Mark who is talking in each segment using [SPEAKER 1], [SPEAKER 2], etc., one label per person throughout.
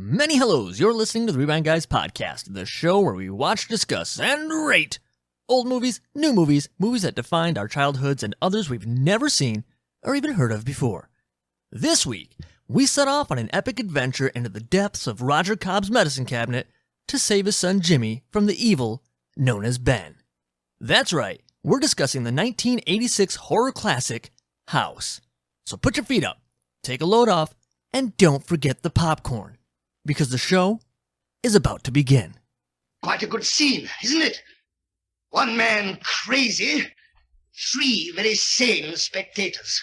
[SPEAKER 1] Many hellos, you're listening to the Rewind Guys podcast, the show where we watch, discuss, and rate old movies, new movies, movies that defined our childhoods, and others we've never seen or even heard of before. This week, we set off on an epic adventure into the depths of Roger Cobb's medicine cabinet to save his son Jimmy from the evil known as Ben. That's right, we're discussing the 1986 horror classic, House. So put your feet up, take a load off, and don't forget the popcorn, because the show is about to begin.
[SPEAKER 2] Quite a good scene, isn't it? One man crazy, three very sane spectators.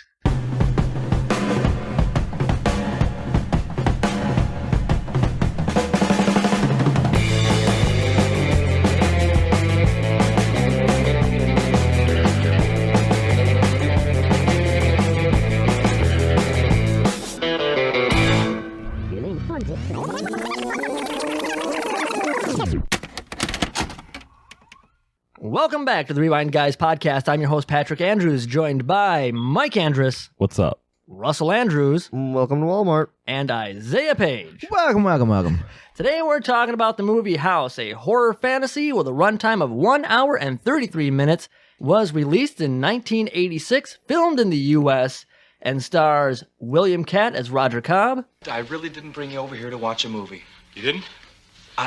[SPEAKER 1] Welcome back to the Rewind Guys podcast. I'm your host, Patrick Andrews, joined by Mike Andrus.
[SPEAKER 3] What's up?
[SPEAKER 1] Russell Andrews.
[SPEAKER 4] Welcome to Walmart.
[SPEAKER 1] And Isaiah Page.
[SPEAKER 3] Welcome.
[SPEAKER 1] Today we're talking about the movie House, a horror fantasy with a runtime of 1 hour and 33 minutes, was released in 1986, filmed in the U.S., and stars William Katt as Roger Cobb.
[SPEAKER 5] I really didn't bring you over here to watch a movie.
[SPEAKER 6] You didn't?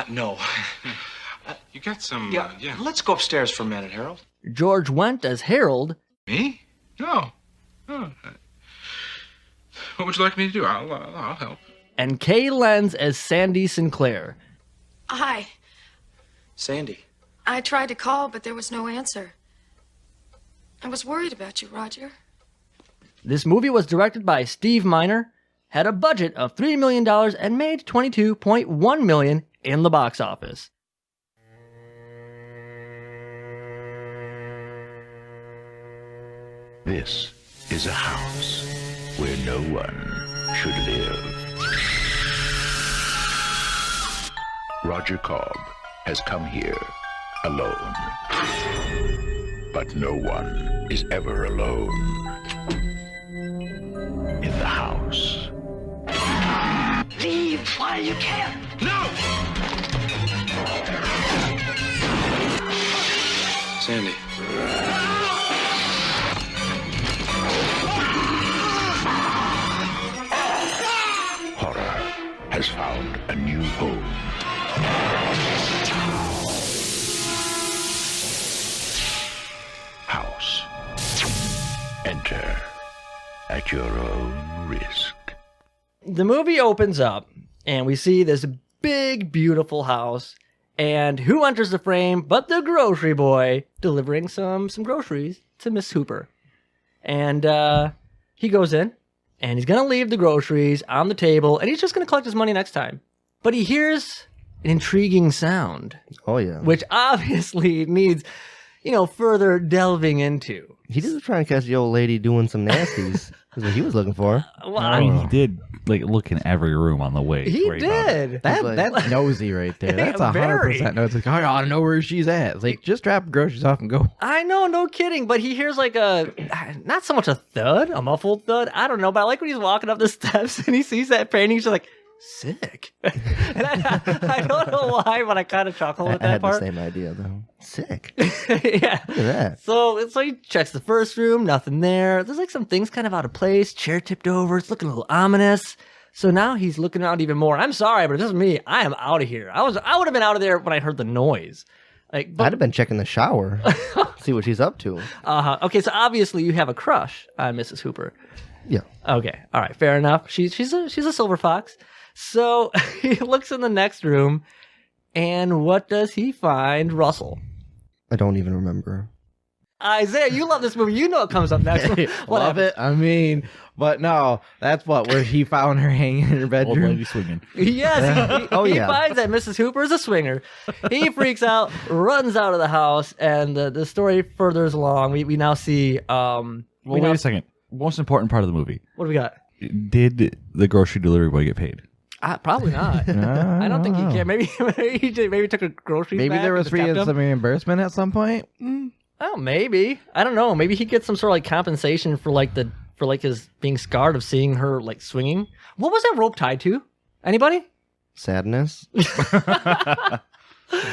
[SPEAKER 5] No.
[SPEAKER 6] You got some,
[SPEAKER 5] Yeah, let's go upstairs for a minute, Harold.
[SPEAKER 1] George Wendt as Harold.
[SPEAKER 6] Me? No. Oh. What would you like me to do? I'll help.
[SPEAKER 1] And Kay Lenz as Sandy Sinclair.
[SPEAKER 7] Hi.
[SPEAKER 5] Sandy.
[SPEAKER 7] I tried to call, but there was no answer. I was worried about you, Roger.
[SPEAKER 1] This movie was directed by Steve Miner, had a budget of $3 million, and made $22.1 million in the box office.
[SPEAKER 8] This is a house where no one should live. Roger Cobb has come here alone. But no one is ever alone in the house.
[SPEAKER 2] Leave while you can.
[SPEAKER 6] No!
[SPEAKER 5] Sandy.
[SPEAKER 8] Horror has found a new home. House. Enter at your own risk.
[SPEAKER 1] The movie opens up, and we see this big, beautiful house, and who enters the frame but the grocery boy delivering some groceries to Miss Hooper. And he goes in, and he's going to leave the groceries on the table, and he's just going to collect his money next time. But he hears an intriguing sound.
[SPEAKER 4] Oh, yeah.
[SPEAKER 1] Which obviously needs, further delving into.
[SPEAKER 4] He did try and catch the old lady doing some nasties. That's what he was looking for.
[SPEAKER 1] Well,
[SPEAKER 3] I mean, he did look in every room on the way.
[SPEAKER 1] He
[SPEAKER 3] where found it.
[SPEAKER 1] did.
[SPEAKER 9] That's nosy right there. That's
[SPEAKER 1] Very.
[SPEAKER 9] 100% nosy. Like, I ought to know where she's at. It's like, just drop groceries off and go.
[SPEAKER 1] I know, no kidding. But he hears like not so much a thud, a muffled thud. I don't know. But I like when he's walking up the steps and he sees that painting. He's just like, sick. And I don't know why, but I kind of chuckle at that
[SPEAKER 4] I had
[SPEAKER 1] part.
[SPEAKER 4] the same idea, though. Sick.
[SPEAKER 1] Yeah.
[SPEAKER 4] Look at that.
[SPEAKER 1] So he checks the first room, nothing there. There's like some things kind of out of place. Chair tipped over. It's looking a little ominous. So now he's looking around even more. I'm sorry, but this is me. I am out of here. I would have been out of there when I heard the noise.
[SPEAKER 4] I'd have been checking the shower. See what she's up to.
[SPEAKER 1] Okay, so obviously you have a crush on Mrs. Hooper.
[SPEAKER 4] Yeah.
[SPEAKER 1] Okay, all right, fair enough. She's a silver fox. So he looks in the next room, and what does he find? Russell.
[SPEAKER 4] I don't even remember.
[SPEAKER 1] Isaiah, you love this movie. You know it comes up next. What
[SPEAKER 9] Love
[SPEAKER 1] happens?
[SPEAKER 9] it. I mean, but no, that's where he found her hanging in her
[SPEAKER 3] Old
[SPEAKER 9] bedroom.
[SPEAKER 3] lady swinging.
[SPEAKER 1] Yes, he finds that Mrs. Hooper is a swinger. He freaks out, runs out of the house, and the story furthers along. We now see.
[SPEAKER 3] Wait a second. Most important part of the movie.
[SPEAKER 1] What do we got?
[SPEAKER 3] Did the grocery delivery boy get paid?
[SPEAKER 1] Probably not. I don't think he can. Maybe he did. Maybe he took a grocery.
[SPEAKER 9] Maybe there was some reimbursement at some point.
[SPEAKER 1] Oh, maybe. I don't know. Maybe he gets some sort of like compensation for like his being scarred of seeing her like swinging. What was that rope tied to? Anybody?
[SPEAKER 4] Sadness.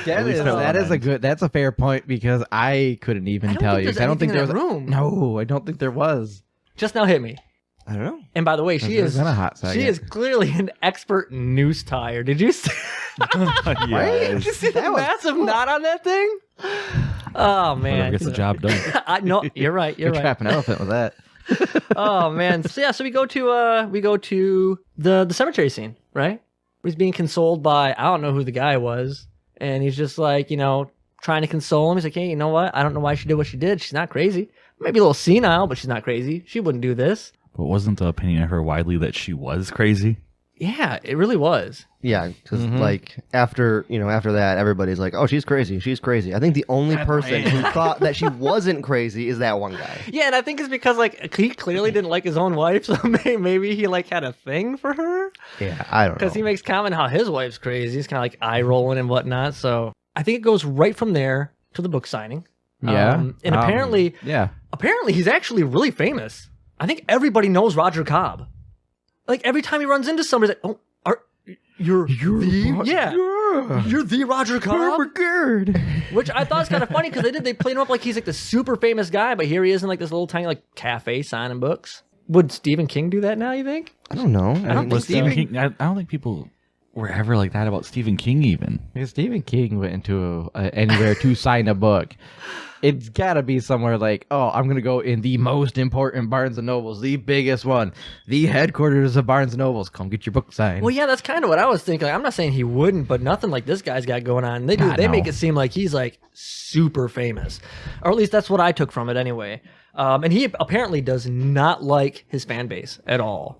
[SPEAKER 9] That's a fair point because I couldn't even tell you. I don't think there was
[SPEAKER 1] room.
[SPEAKER 9] No, I don't think there was.
[SPEAKER 1] Just now hit me.
[SPEAKER 4] I don't know.
[SPEAKER 1] And by the way, she is clearly an expert noose tire. Did you see? Did you see the massive knot on that thing? Oh man,
[SPEAKER 3] gets the job done.
[SPEAKER 1] No, you're right. You're right.
[SPEAKER 9] Trap an elephant with that.
[SPEAKER 1] Oh man. So we go to the cemetery scene, right? He's being consoled by, I don't know who the guy was, and he's just like, trying to console him. He's like, hey, you know what? I don't know why she did what she did. She's not crazy. Maybe a little senile, but she's not crazy. She wouldn't do this.
[SPEAKER 3] But wasn't the opinion of her widely that she was crazy?
[SPEAKER 1] Yeah, it really was.
[SPEAKER 4] Yeah, because after that, everybody's like, "Oh, she's crazy. She's crazy." I think the only person who thought that she wasn't crazy is that one guy.
[SPEAKER 1] Yeah, and I think it's because he clearly didn't like his own wife, so maybe he had a thing for her.
[SPEAKER 4] Yeah, I don't know.
[SPEAKER 1] Because he makes comment how his wife's crazy. He's kind of like eye rolling and whatnot. So I think it goes right from there to the book signing.
[SPEAKER 9] Yeah,
[SPEAKER 1] and apparently he's actually really famous. I think everybody knows Roger Cobb. Like every time he runs into somebody, like, "Oh, you're the Roger Cobb." Which I thought was kind of funny because they played him up like he's like the super famous guy, but here he is in like this little tiny like cafe signing books. Would Stephen King do that now? You think?
[SPEAKER 4] I don't know.
[SPEAKER 1] I don't
[SPEAKER 3] think people were ever like that about Stephen King even.
[SPEAKER 9] If Stephen King went into anywhere to sign a book, it's gotta be somewhere like, oh, I'm gonna go in the most important Barnes and Nobles, the biggest one, the headquarters of Barnes and Nobles. Come get your book signed.
[SPEAKER 1] Well, yeah, that's kind of what I was thinking. Like, I'm not saying he wouldn't, but nothing like this guy's got going on. They make it seem like he's like super famous, or at least that's what I took from it anyway. And he apparently does not like his fan base at all.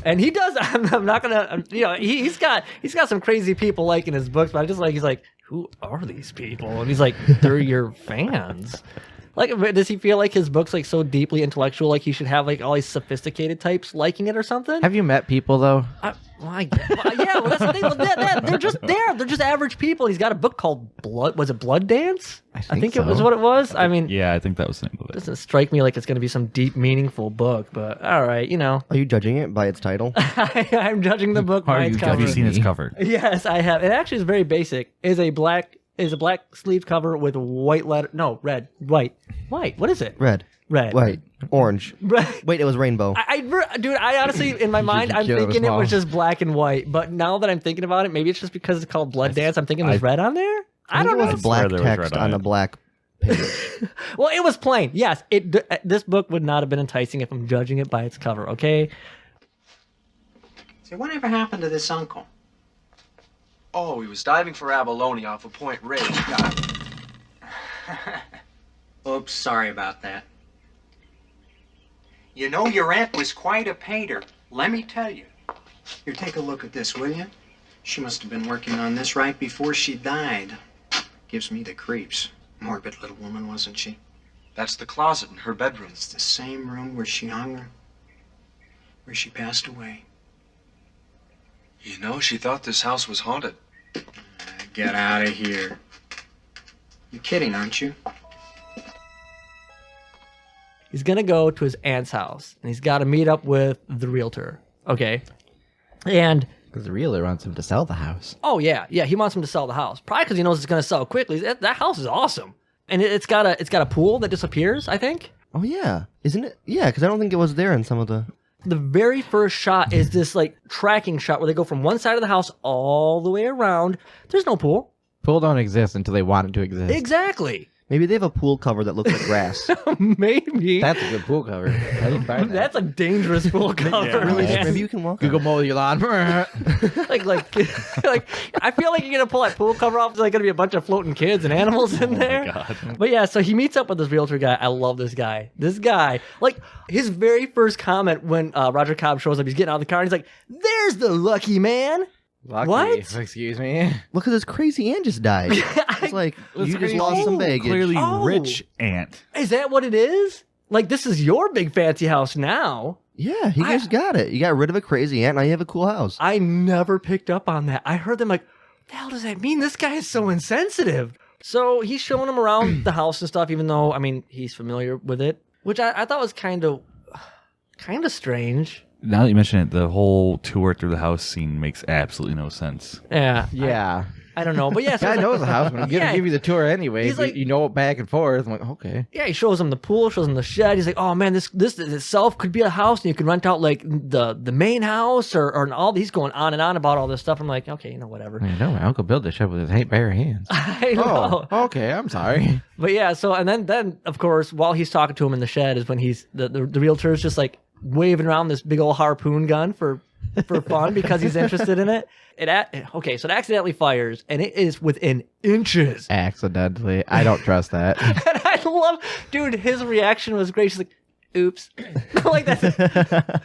[SPEAKER 1] And he does. I'm not gonna. He's got some crazy people liking his books, but I just he's like, who are these people? And he's like, they're your fans. Like, does he feel like his book's like so deeply intellectual, like he should have like all these sophisticated types liking it or something?
[SPEAKER 9] Have you met people though?
[SPEAKER 1] That's the thing. They're just there. They're just average people. He's got a book called Blood. Was it Blood Dance?
[SPEAKER 9] I think
[SPEAKER 1] it was what it was. I mean,
[SPEAKER 3] yeah, I think that was the name of it.
[SPEAKER 1] Doesn't strike me like it's going to be some deep, meaningful book. But all right,
[SPEAKER 4] Are you judging it by its title?
[SPEAKER 1] I'm judging the book by its cover.
[SPEAKER 3] Have you seen its cover?
[SPEAKER 1] Yes, I have. It actually is very basic. It's a black sleeve cover with white letter. No, red, white. What is it?
[SPEAKER 4] Red, white, orange.
[SPEAKER 1] Red.
[SPEAKER 4] Wait, it was rainbow.
[SPEAKER 1] Dude, I honestly, in my mind, I'm thinking it was just black and white. But now that I'm thinking about it, maybe it's just because it's called Blood Dance. I'm thinking there's red on there. I don't know.
[SPEAKER 4] It was black text on a black page.
[SPEAKER 1] Well, it was plain. Yes, this book would not have been enticing if I'm judging it by its cover. Okay.
[SPEAKER 10] So whatever happened to this uncle?
[SPEAKER 5] Oh, he was diving for abalone off of Point Reyes. Got it.
[SPEAKER 10] Oops, sorry about that. You know, your aunt was quite a painter, let me tell you. Here, take a look at this, will you? She must have been working on this right before she died. Gives me the creeps. Morbid little woman, wasn't she?
[SPEAKER 5] That's the closet in her bedroom.
[SPEAKER 10] It's the same room where she hung her, where she passed away.
[SPEAKER 5] You know, she thought this house was haunted.
[SPEAKER 10] Get out of here. You're kidding, aren't you?
[SPEAKER 1] He's going to go to his aunt's house, and he's got to meet up with the realtor. Okay. And
[SPEAKER 9] because the realtor wants him to sell the house.
[SPEAKER 1] Oh, yeah. Yeah, he wants him to sell the house. Probably because he knows it's going to sell quickly. That house is awesome. And it's got a pool that disappears, I think.
[SPEAKER 4] Oh, yeah. Isn't it? Yeah, because I don't think it was there in some of the...
[SPEAKER 1] The very first shot is this like tracking shot where they go from one side of the house all the way around. There's no pool.
[SPEAKER 9] Pool don't exist until they want it to exist.
[SPEAKER 1] Exactly.
[SPEAKER 4] Maybe they have a pool cover that looks like grass.
[SPEAKER 1] Maybe.
[SPEAKER 9] That's a good pool cover. I didn't buy that.
[SPEAKER 1] That's a dangerous pool cover.
[SPEAKER 4] Yeah, really. Maybe you can walk.
[SPEAKER 9] Google mow your lawn.
[SPEAKER 1] like, I feel like you're gonna pull that pool cover off. There's like gonna be a bunch of floating kids and animals in there.
[SPEAKER 3] My God.
[SPEAKER 1] But yeah, so he meets up with this realtor guy. I love this guy. This guy, like his very first comment when Roger Cobb shows up, he's getting out of the car and he's like, "There's the lucky man."
[SPEAKER 9] Lucky.
[SPEAKER 1] What?
[SPEAKER 9] Excuse me.
[SPEAKER 4] Well, because his crazy aunt just died. It's like, you just lost some baggage.
[SPEAKER 3] Clearly rich aunt.
[SPEAKER 1] Is that what it is? Like, this is your big fancy house now.
[SPEAKER 4] Yeah, he just got it. You got rid of a crazy aunt, now you have a cool house.
[SPEAKER 1] I never picked up on that. I heard them like, what the hell does that mean? This guy is so insensitive. So he's showing him around the house and stuff, even though, I mean, he's familiar with it, which I thought was kind of strange.
[SPEAKER 3] Now that you mention it, the whole tour through the house scene makes absolutely no sense.
[SPEAKER 1] Yeah.
[SPEAKER 9] Yeah.
[SPEAKER 1] I don't know, but yeah. So
[SPEAKER 9] Guy
[SPEAKER 1] it's
[SPEAKER 9] knows the house. I'm gonna give you the tour anyway.
[SPEAKER 1] He's like-
[SPEAKER 9] you know it back and forth. I'm like, okay.
[SPEAKER 1] Yeah, he shows him the pool, shows him the shed. He's like, "Oh man, this itself could be a house, and you could rent out like the main house or all." He's going on and on about all this stuff. I'm like, okay, whatever.
[SPEAKER 9] I know my uncle built this shed with his bare hands.
[SPEAKER 1] I know.
[SPEAKER 9] Oh, okay. I'm sorry.
[SPEAKER 1] But yeah, so and then of course, while he's talking to him in the shed, is when he's the realtor is just like waving around this big old harpoon gun for fun because he's interested in it. So it accidentally fires, and it is within inches.
[SPEAKER 9] Accidentally. I don't trust that.
[SPEAKER 1] And I love, dude, his reaction was great. She's like, oops. Like that.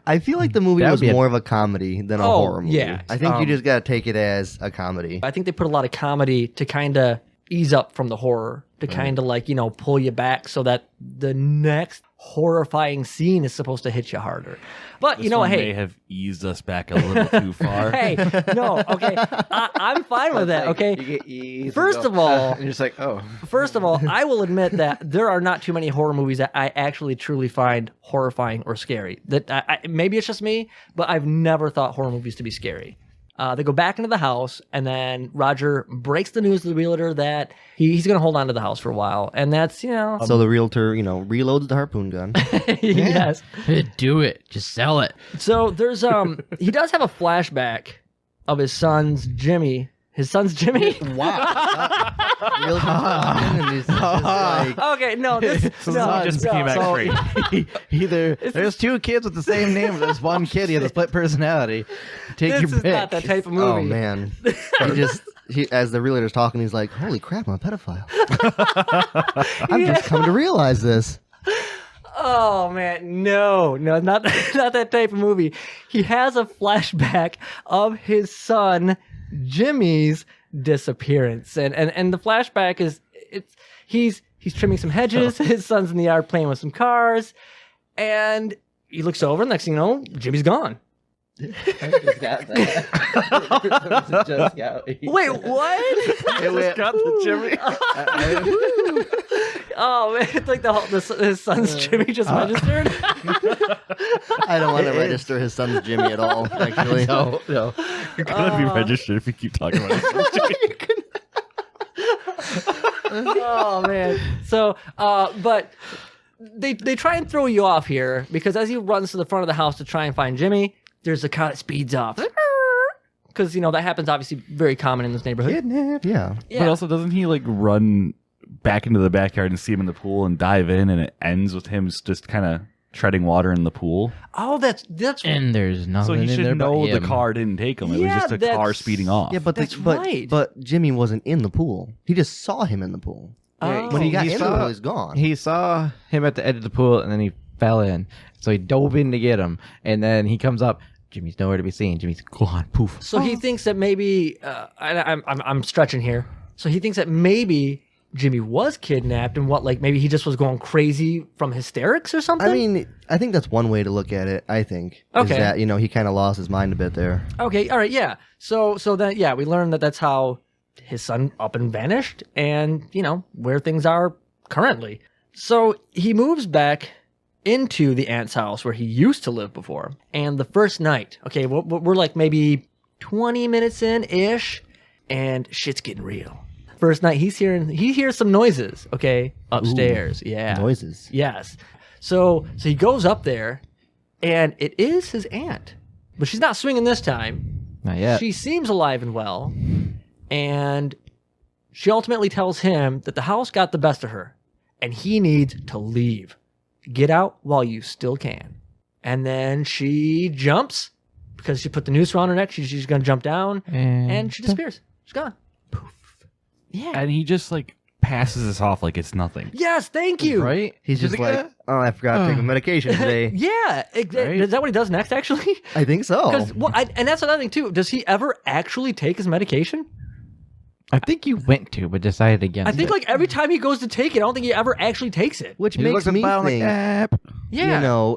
[SPEAKER 4] I feel like the movie
[SPEAKER 9] That would
[SPEAKER 4] was
[SPEAKER 9] be
[SPEAKER 4] more of a comedy than a horror movie.
[SPEAKER 1] yeah.
[SPEAKER 4] I think you just got to take it as a comedy.
[SPEAKER 1] I think they put a lot of comedy to kind of ease up from the horror, to kind of like, pull you back so that the next horrifying scene is supposed to hit you harder. But
[SPEAKER 3] This one
[SPEAKER 1] hey,
[SPEAKER 3] may have eased us back a little too far.
[SPEAKER 1] hey, no, okay, I'm fine with that. Okay,
[SPEAKER 9] You get easy.
[SPEAKER 1] First of all-
[SPEAKER 9] and you're just like, oh.
[SPEAKER 1] first of all, I will admit that there are not too many horror movies that I actually truly find horrifying or scary. That maybe it's just me, but I've never thought horror movies to be scary. They go back into the house, and then Roger breaks the news to the realtor that he's going to hold on to the house for a while, and that's
[SPEAKER 4] So the realtor, reloads the harpoon gun.
[SPEAKER 1] yes.
[SPEAKER 9] Do it. Just sell it.
[SPEAKER 1] So there's he does have a flashback of his son's Jimmy. His son's Jimmy?
[SPEAKER 4] Wow. Realtor and he's just like,
[SPEAKER 1] Okay, no, this no,
[SPEAKER 3] He just became
[SPEAKER 1] no.
[SPEAKER 3] X-ray.
[SPEAKER 9] Either there's two kids with the same name, or there's one kid. He has a split personality. Take
[SPEAKER 1] This
[SPEAKER 9] your
[SPEAKER 1] is
[SPEAKER 9] pick.
[SPEAKER 1] not that type of movie.
[SPEAKER 4] oh man. He as the realtor's talking, he's like, holy crap, I'm a pedophile. I've just come to realize this.
[SPEAKER 1] Oh man, no, not that type of movie. He has a flashback of his son Jimmy's disappearance, and the flashback is he's trimming some hedges. His son's in the yard playing with some cars, and he looks over. And next thing you know, Jimmy's gone.
[SPEAKER 9] Just got that. Just got it.
[SPEAKER 1] Wait, what?
[SPEAKER 9] Just got the Jimmy.
[SPEAKER 1] Oh man, it's like his son's Jimmy just registered.
[SPEAKER 4] I don't want to register his son's Jimmy at all, actually.
[SPEAKER 9] No.
[SPEAKER 3] You're gonna be registered if you keep talking about it.
[SPEAKER 1] Oh man. So, but they try and throw you off here because as he runs to the front of the house to try and find Jimmy, there's a car that speeds up. Because that happens obviously very common in this neighborhood.
[SPEAKER 4] Yeah.
[SPEAKER 3] But also, doesn't he like run back into the backyard and see him in the pool and dive in, and it ends with him just kind of treading water in the pool?
[SPEAKER 1] Oh, that's
[SPEAKER 9] And there's nothing.
[SPEAKER 3] So he
[SPEAKER 9] in there
[SPEAKER 3] should
[SPEAKER 9] but
[SPEAKER 3] know the
[SPEAKER 9] him.
[SPEAKER 3] car didn't take him. It
[SPEAKER 1] Yeah,
[SPEAKER 3] was just a car
[SPEAKER 1] that's-
[SPEAKER 3] speeding off.
[SPEAKER 4] Yeah, but
[SPEAKER 1] That's right.
[SPEAKER 4] But Jimmy wasn't in the pool. He just saw him in the pool.
[SPEAKER 1] Oh.
[SPEAKER 4] When he got
[SPEAKER 9] He
[SPEAKER 4] in the
[SPEAKER 9] saw-
[SPEAKER 4] pool, he's gone.
[SPEAKER 9] He saw him at the edge of the pool, and then he fell in. So he dove in to get him, and then he comes up. Jimmy's nowhere to be seen. Jimmy's gone. Poof.
[SPEAKER 1] So he thinks that maybe I'm stretching here. So he thinks that maybe Jimmy was kidnapped and maybe he just was going crazy from hysterics or something.
[SPEAKER 4] I mean, I think that's one way to look at it, I think.
[SPEAKER 1] Okay.
[SPEAKER 4] Is that, he kind of lost his mind a bit there.
[SPEAKER 1] Okay, all right, yeah. So then we learned that that's how his son up and vanished, and where things are currently. So he moves back into the aunt's house where he used to live before, and the first night, okay, we're like maybe 20 minutes in ish, and shit's getting real. First night, he hears some noises, okay, upstairs. Yeah,
[SPEAKER 4] Noises.
[SPEAKER 1] yes. So he goes up there, and it is his aunt, but she's not swinging this time.
[SPEAKER 9] Not yet.
[SPEAKER 1] She seems alive and well, and she ultimately tells him that the house got the best of her, and he needs to leave. Get out while you still can. And then she jumps because she put the noose around her neck. She's going to jump down, and she disappears. She's gone. Poof. Yeah.
[SPEAKER 3] And he just like passes us off like it's nothing.
[SPEAKER 1] Yes, thank you.
[SPEAKER 9] Right?
[SPEAKER 4] He's just like, oh, I forgot to take my medication today.
[SPEAKER 1] Yeah. Is that what he does next, actually?
[SPEAKER 4] I think so.
[SPEAKER 1] And that's another thing, too. Does he ever actually take his medication?
[SPEAKER 9] I think you went to, but decided against.
[SPEAKER 1] I think
[SPEAKER 9] it.
[SPEAKER 1] every time he goes to take it, I don't think he ever actually takes it.
[SPEAKER 4] Which
[SPEAKER 9] He
[SPEAKER 4] makes
[SPEAKER 9] looks at the
[SPEAKER 4] me
[SPEAKER 9] bottom
[SPEAKER 4] think,
[SPEAKER 1] Yeah.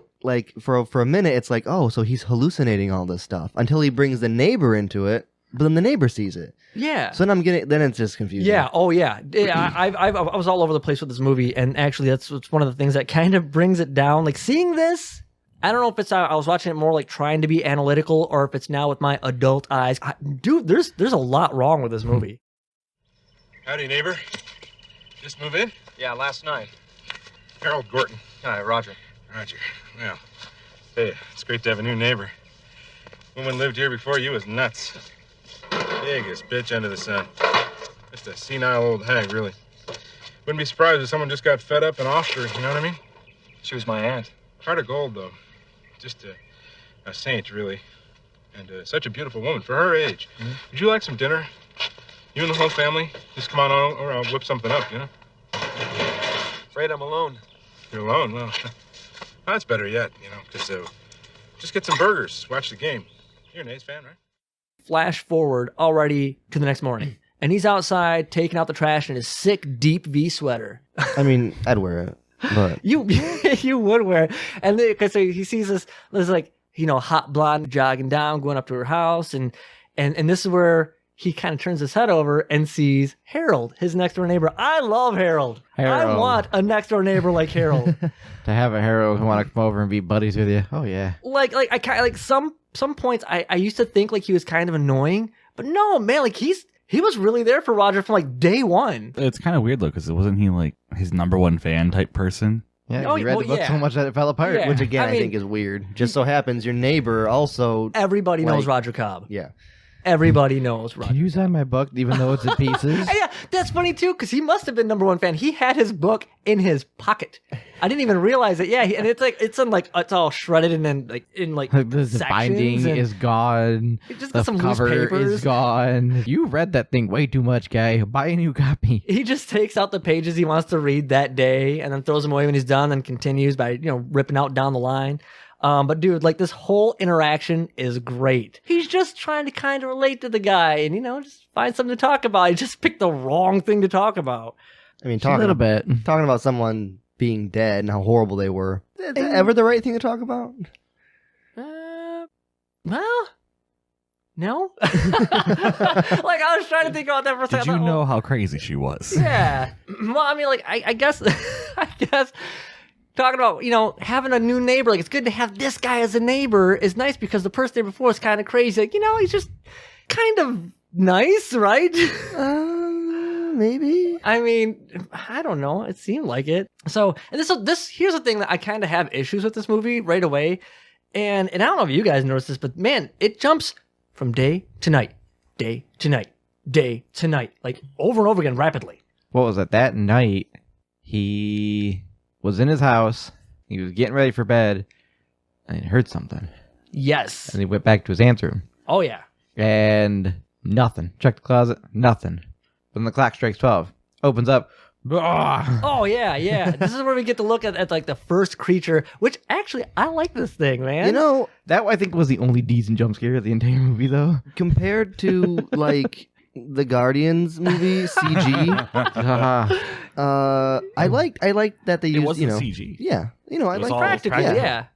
[SPEAKER 4] for a minute, it's like, oh, so he's hallucinating all this stuff until he brings the neighbor into it, but then the neighbor sees it.
[SPEAKER 1] Yeah.
[SPEAKER 4] So then then it's just confusing.
[SPEAKER 1] Yeah. Oh, yeah. I was all over the place with this movie, and actually, that's one of the things that kind of brings it down. Like seeing this, I don't know if it's I was watching it more like trying to be analytical or if it's now with my adult eyes. Dude, there's a lot wrong with this movie.
[SPEAKER 6] Howdy, neighbor. Just move in?
[SPEAKER 5] Yeah, last night.
[SPEAKER 6] Harold Gorton.
[SPEAKER 5] Hi, Roger.
[SPEAKER 6] Roger. Well, hey, it's great to have a new neighbor. Woman lived here before you was nuts. Biggest bitch under the sun. Just a senile old hag, really. Wouldn't be surprised if someone just got fed up and offed her, you know what I mean?
[SPEAKER 5] She was my aunt.
[SPEAKER 6] Heart of gold, though. Just a saint, really. And such a beautiful woman for her age. Mm-hmm. Would you like some dinner? You and the whole family? Just come on over, or I'll whip something up, you know?
[SPEAKER 5] Afraid I'm alone.
[SPEAKER 6] You're alone? Well, that's better yet, you know, because just get some burgers, watch the game. You're an A's fan, right?
[SPEAKER 1] Flash forward already to the next morning. And he's outside taking out the trash in his sick, deep V sweater.
[SPEAKER 4] I mean, I'd wear it. But
[SPEAKER 1] you would wear it. And because he sees this like, hot blonde jogging down, going up to her house. And this is where he kind of turns his head over and sees Harold, his next door neighbor. I love Harold. I want a next door neighbor like Harold.
[SPEAKER 9] To have a Harold who want to come over and be buddies with you. Oh yeah.
[SPEAKER 1] Like some points I used to think like he was kind of annoying, but no, man, like he was really there for Roger from like day one.
[SPEAKER 3] It's kind of weird though, because wasn't he like his number one fan type person?
[SPEAKER 9] Yeah, he read the book so much that it fell apart.
[SPEAKER 1] Yeah.
[SPEAKER 4] which again I think is weird. Just so happens your neighbor also.
[SPEAKER 1] Everybody knows Roger Cobb.
[SPEAKER 4] Yeah.
[SPEAKER 1] Everybody knows Roger.
[SPEAKER 9] Can you sign my book even though it's in pieces?
[SPEAKER 1] Yeah, that's funny too, because he must have been number one fan. He had his book in his pocket. I didn't even realize it. Yeah, and it's all shredded and then
[SPEAKER 9] the binding is gone.
[SPEAKER 1] Just
[SPEAKER 9] the
[SPEAKER 1] some
[SPEAKER 9] cover
[SPEAKER 1] loose papers.
[SPEAKER 9] is gone. You read that thing way too much, guy. Buy a new copy.
[SPEAKER 1] He just takes out the pages he wants to read that day and then throws them away when he's done and continues by ripping out down the line. But dude, like this whole interaction is great. He's just trying to kind of relate to the guy and, just find something to talk about. He just picked the wrong thing to talk about.
[SPEAKER 4] I mean,
[SPEAKER 9] talking
[SPEAKER 4] about someone being dead and how horrible they were. Is that ever the right thing to talk about?
[SPEAKER 1] Well, no. Like I was trying to think about that for a second.
[SPEAKER 3] Did you know how crazy she was?
[SPEAKER 1] Yeah. Well, I mean, like I guess talking about, having a new neighbor, like it's good to have this guy as a neighbor is nice because the person there before is kind of crazy. Like, he's just kind of nice, right?
[SPEAKER 4] Maybe.
[SPEAKER 1] I mean, I don't know. It seemed like it. So, and this here's the thing that I kind of have issues with this movie right away. And I don't know if you guys noticed this, but man, it jumps from day to night, day to night, day to night, like over and over again rapidly.
[SPEAKER 9] What was it? That night, he was in his house, he was getting ready for bed, and he heard something.
[SPEAKER 1] Yes.
[SPEAKER 9] And he went back to his aunt's room.
[SPEAKER 1] Oh, yeah.
[SPEAKER 9] And nothing. Checked the closet, nothing. Then the clock strikes 12. Opens up.
[SPEAKER 1] Oh, yeah. This is where we get to look at like the first creature, which actually, I like this thing, man.
[SPEAKER 9] That I think was the only decent jump scare of the entire movie, though.
[SPEAKER 4] Compared to, like, the Guardians movie, CG. I like that they used,
[SPEAKER 3] It wasn't CG.
[SPEAKER 4] Yeah. I like
[SPEAKER 1] practical, yeah.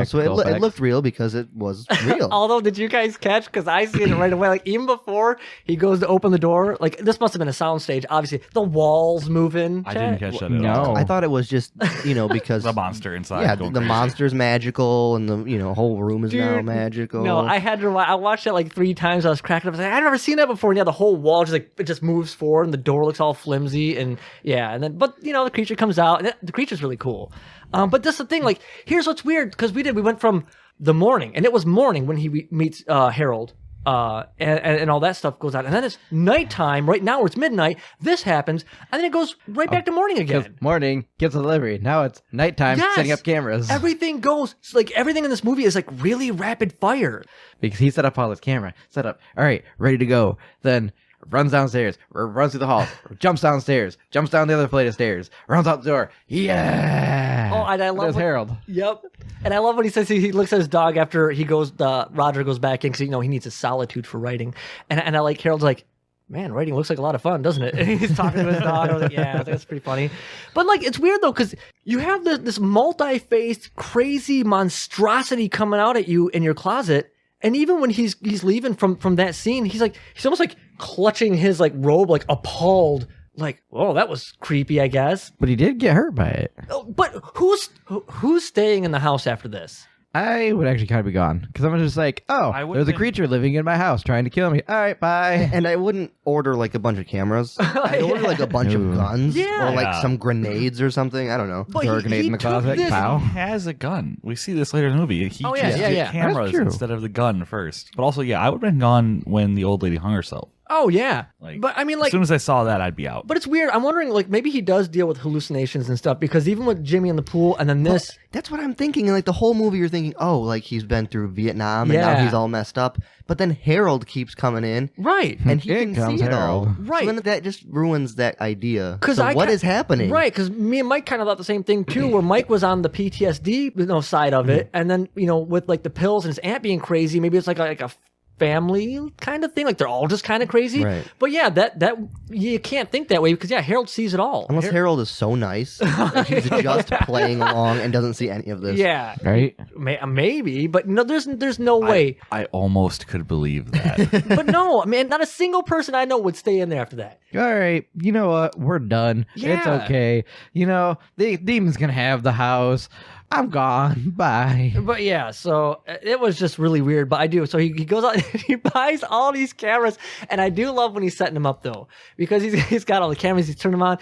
[SPEAKER 4] So it looked real because it was real.
[SPEAKER 1] Although, did you guys catch? Because I seen it right away. Like even before he goes to open the door, like this must have been a soundstage. Obviously, the walls moving.
[SPEAKER 3] I didn't catch that at
[SPEAKER 9] No.
[SPEAKER 3] all.
[SPEAKER 4] I thought it was just because
[SPEAKER 3] the monster inside.
[SPEAKER 4] Yeah,
[SPEAKER 3] going
[SPEAKER 4] the
[SPEAKER 3] crazy.
[SPEAKER 4] monster's magical, and the whole room is now magical.
[SPEAKER 1] No, I watched it like 3 times. I was cracking up. I was like, I've never seen that before. And yeah, the whole wall just it just moves forward, and the door looks all flimsy, and but the creature comes out, and the creature's really cool. But that's the thing. Like, here's what's weird because we went from the morning, and it was morning when he meets Harold, and all that stuff goes on, and then it's nighttime. Right now, where it's midnight, this happens, and then it goes right back to morning again.
[SPEAKER 9] Morning gets a delivery. Now it's nighttime.
[SPEAKER 1] Yes.
[SPEAKER 9] Setting up cameras.
[SPEAKER 1] Everything goes like everything in this movie is like really rapid fire
[SPEAKER 9] because he set up all his camera. Set up. All right, ready to go. Then runs downstairs, runs through the hall, jumps downstairs, jumps down the other flight of stairs, runs out the door. Yeah.
[SPEAKER 1] Oh, and I love
[SPEAKER 9] There's Harold.
[SPEAKER 1] Yep. And I love what he says. He looks at his dog after he goes. Roger goes back in because he needs his solitude for writing. And I like Harold's like, man, writing looks like a lot of fun, doesn't it? And he's talking to his dog. I was like, yeah, I think that's pretty funny. But like, it's weird though because you have this multi-faced, crazy monstrosity coming out at you in your closet. And even when he's leaving from that scene, he's almost like clutching his like robe, like appalled, like, oh, that was creepy, I guess.
[SPEAKER 9] But he did get hurt by it.
[SPEAKER 1] But who's staying in the house after this?
[SPEAKER 9] I would actually kind of be gone because I'm just like, oh, there's a creature living in my house trying to kill me. All right, bye.
[SPEAKER 4] And I wouldn't order like a bunch of cameras. I'd order like a bunch of guns or like some grenades or something. I don't know.
[SPEAKER 9] Throw a grenade in the closet. Pow.
[SPEAKER 3] He has a gun. We see this later in the movie. He
[SPEAKER 1] Oh,
[SPEAKER 3] just
[SPEAKER 1] yeah,
[SPEAKER 3] did
[SPEAKER 1] yeah.
[SPEAKER 3] cameras instead of the gun first. But also, I would have been gone when the old lady hung herself.
[SPEAKER 1] Oh yeah,
[SPEAKER 3] Like,
[SPEAKER 1] but I mean, like,
[SPEAKER 3] as soon as I saw that, I'd be out.
[SPEAKER 1] but it's weird. I'm wondering, like, maybe he does deal with hallucinations and stuff because even with Jimmy in the pool and then this,
[SPEAKER 4] That's what I'm thinking. And like the whole movie, you're thinking, oh, like he's been through Vietnam and now
[SPEAKER 1] Yeah.
[SPEAKER 4] he's all messed up. But then Harold keeps coming in,
[SPEAKER 1] right?
[SPEAKER 4] and he
[SPEAKER 9] Here
[SPEAKER 4] can
[SPEAKER 9] comes
[SPEAKER 4] see it all.
[SPEAKER 9] Harold.
[SPEAKER 1] Right.
[SPEAKER 4] So then that just ruins that idea.
[SPEAKER 1] 'Cause
[SPEAKER 4] So
[SPEAKER 1] I
[SPEAKER 4] what
[SPEAKER 1] ca-
[SPEAKER 4] is happening?
[SPEAKER 1] Right, because me and Mike kind of thought the same thing too, where Mike was on the PTSD side of it, and then with like the pills and his aunt being crazy, maybe it's like a family kind of thing, like they're all just kind of crazy.
[SPEAKER 4] Right.
[SPEAKER 1] But yeah, that you can't think that way because Harold sees it all.
[SPEAKER 4] Unless Harold is so nice, that he's just playing along and doesn't see any of this.
[SPEAKER 1] Yeah,
[SPEAKER 9] Right?
[SPEAKER 1] maybe, but no, there's no way.
[SPEAKER 3] I almost could believe that.
[SPEAKER 1] But no, man, not a single person I know would stay in there after that.
[SPEAKER 9] All right, you know what? We're done. It's
[SPEAKER 1] Yeah.
[SPEAKER 9] okay. The demon's gonna have the house. I'm gone. Bye.
[SPEAKER 1] But yeah, so it was just really weird. But I do. So he goes out, he buys all these cameras, and I do love when he's setting them up though, because he's got all the cameras. He's turning them on.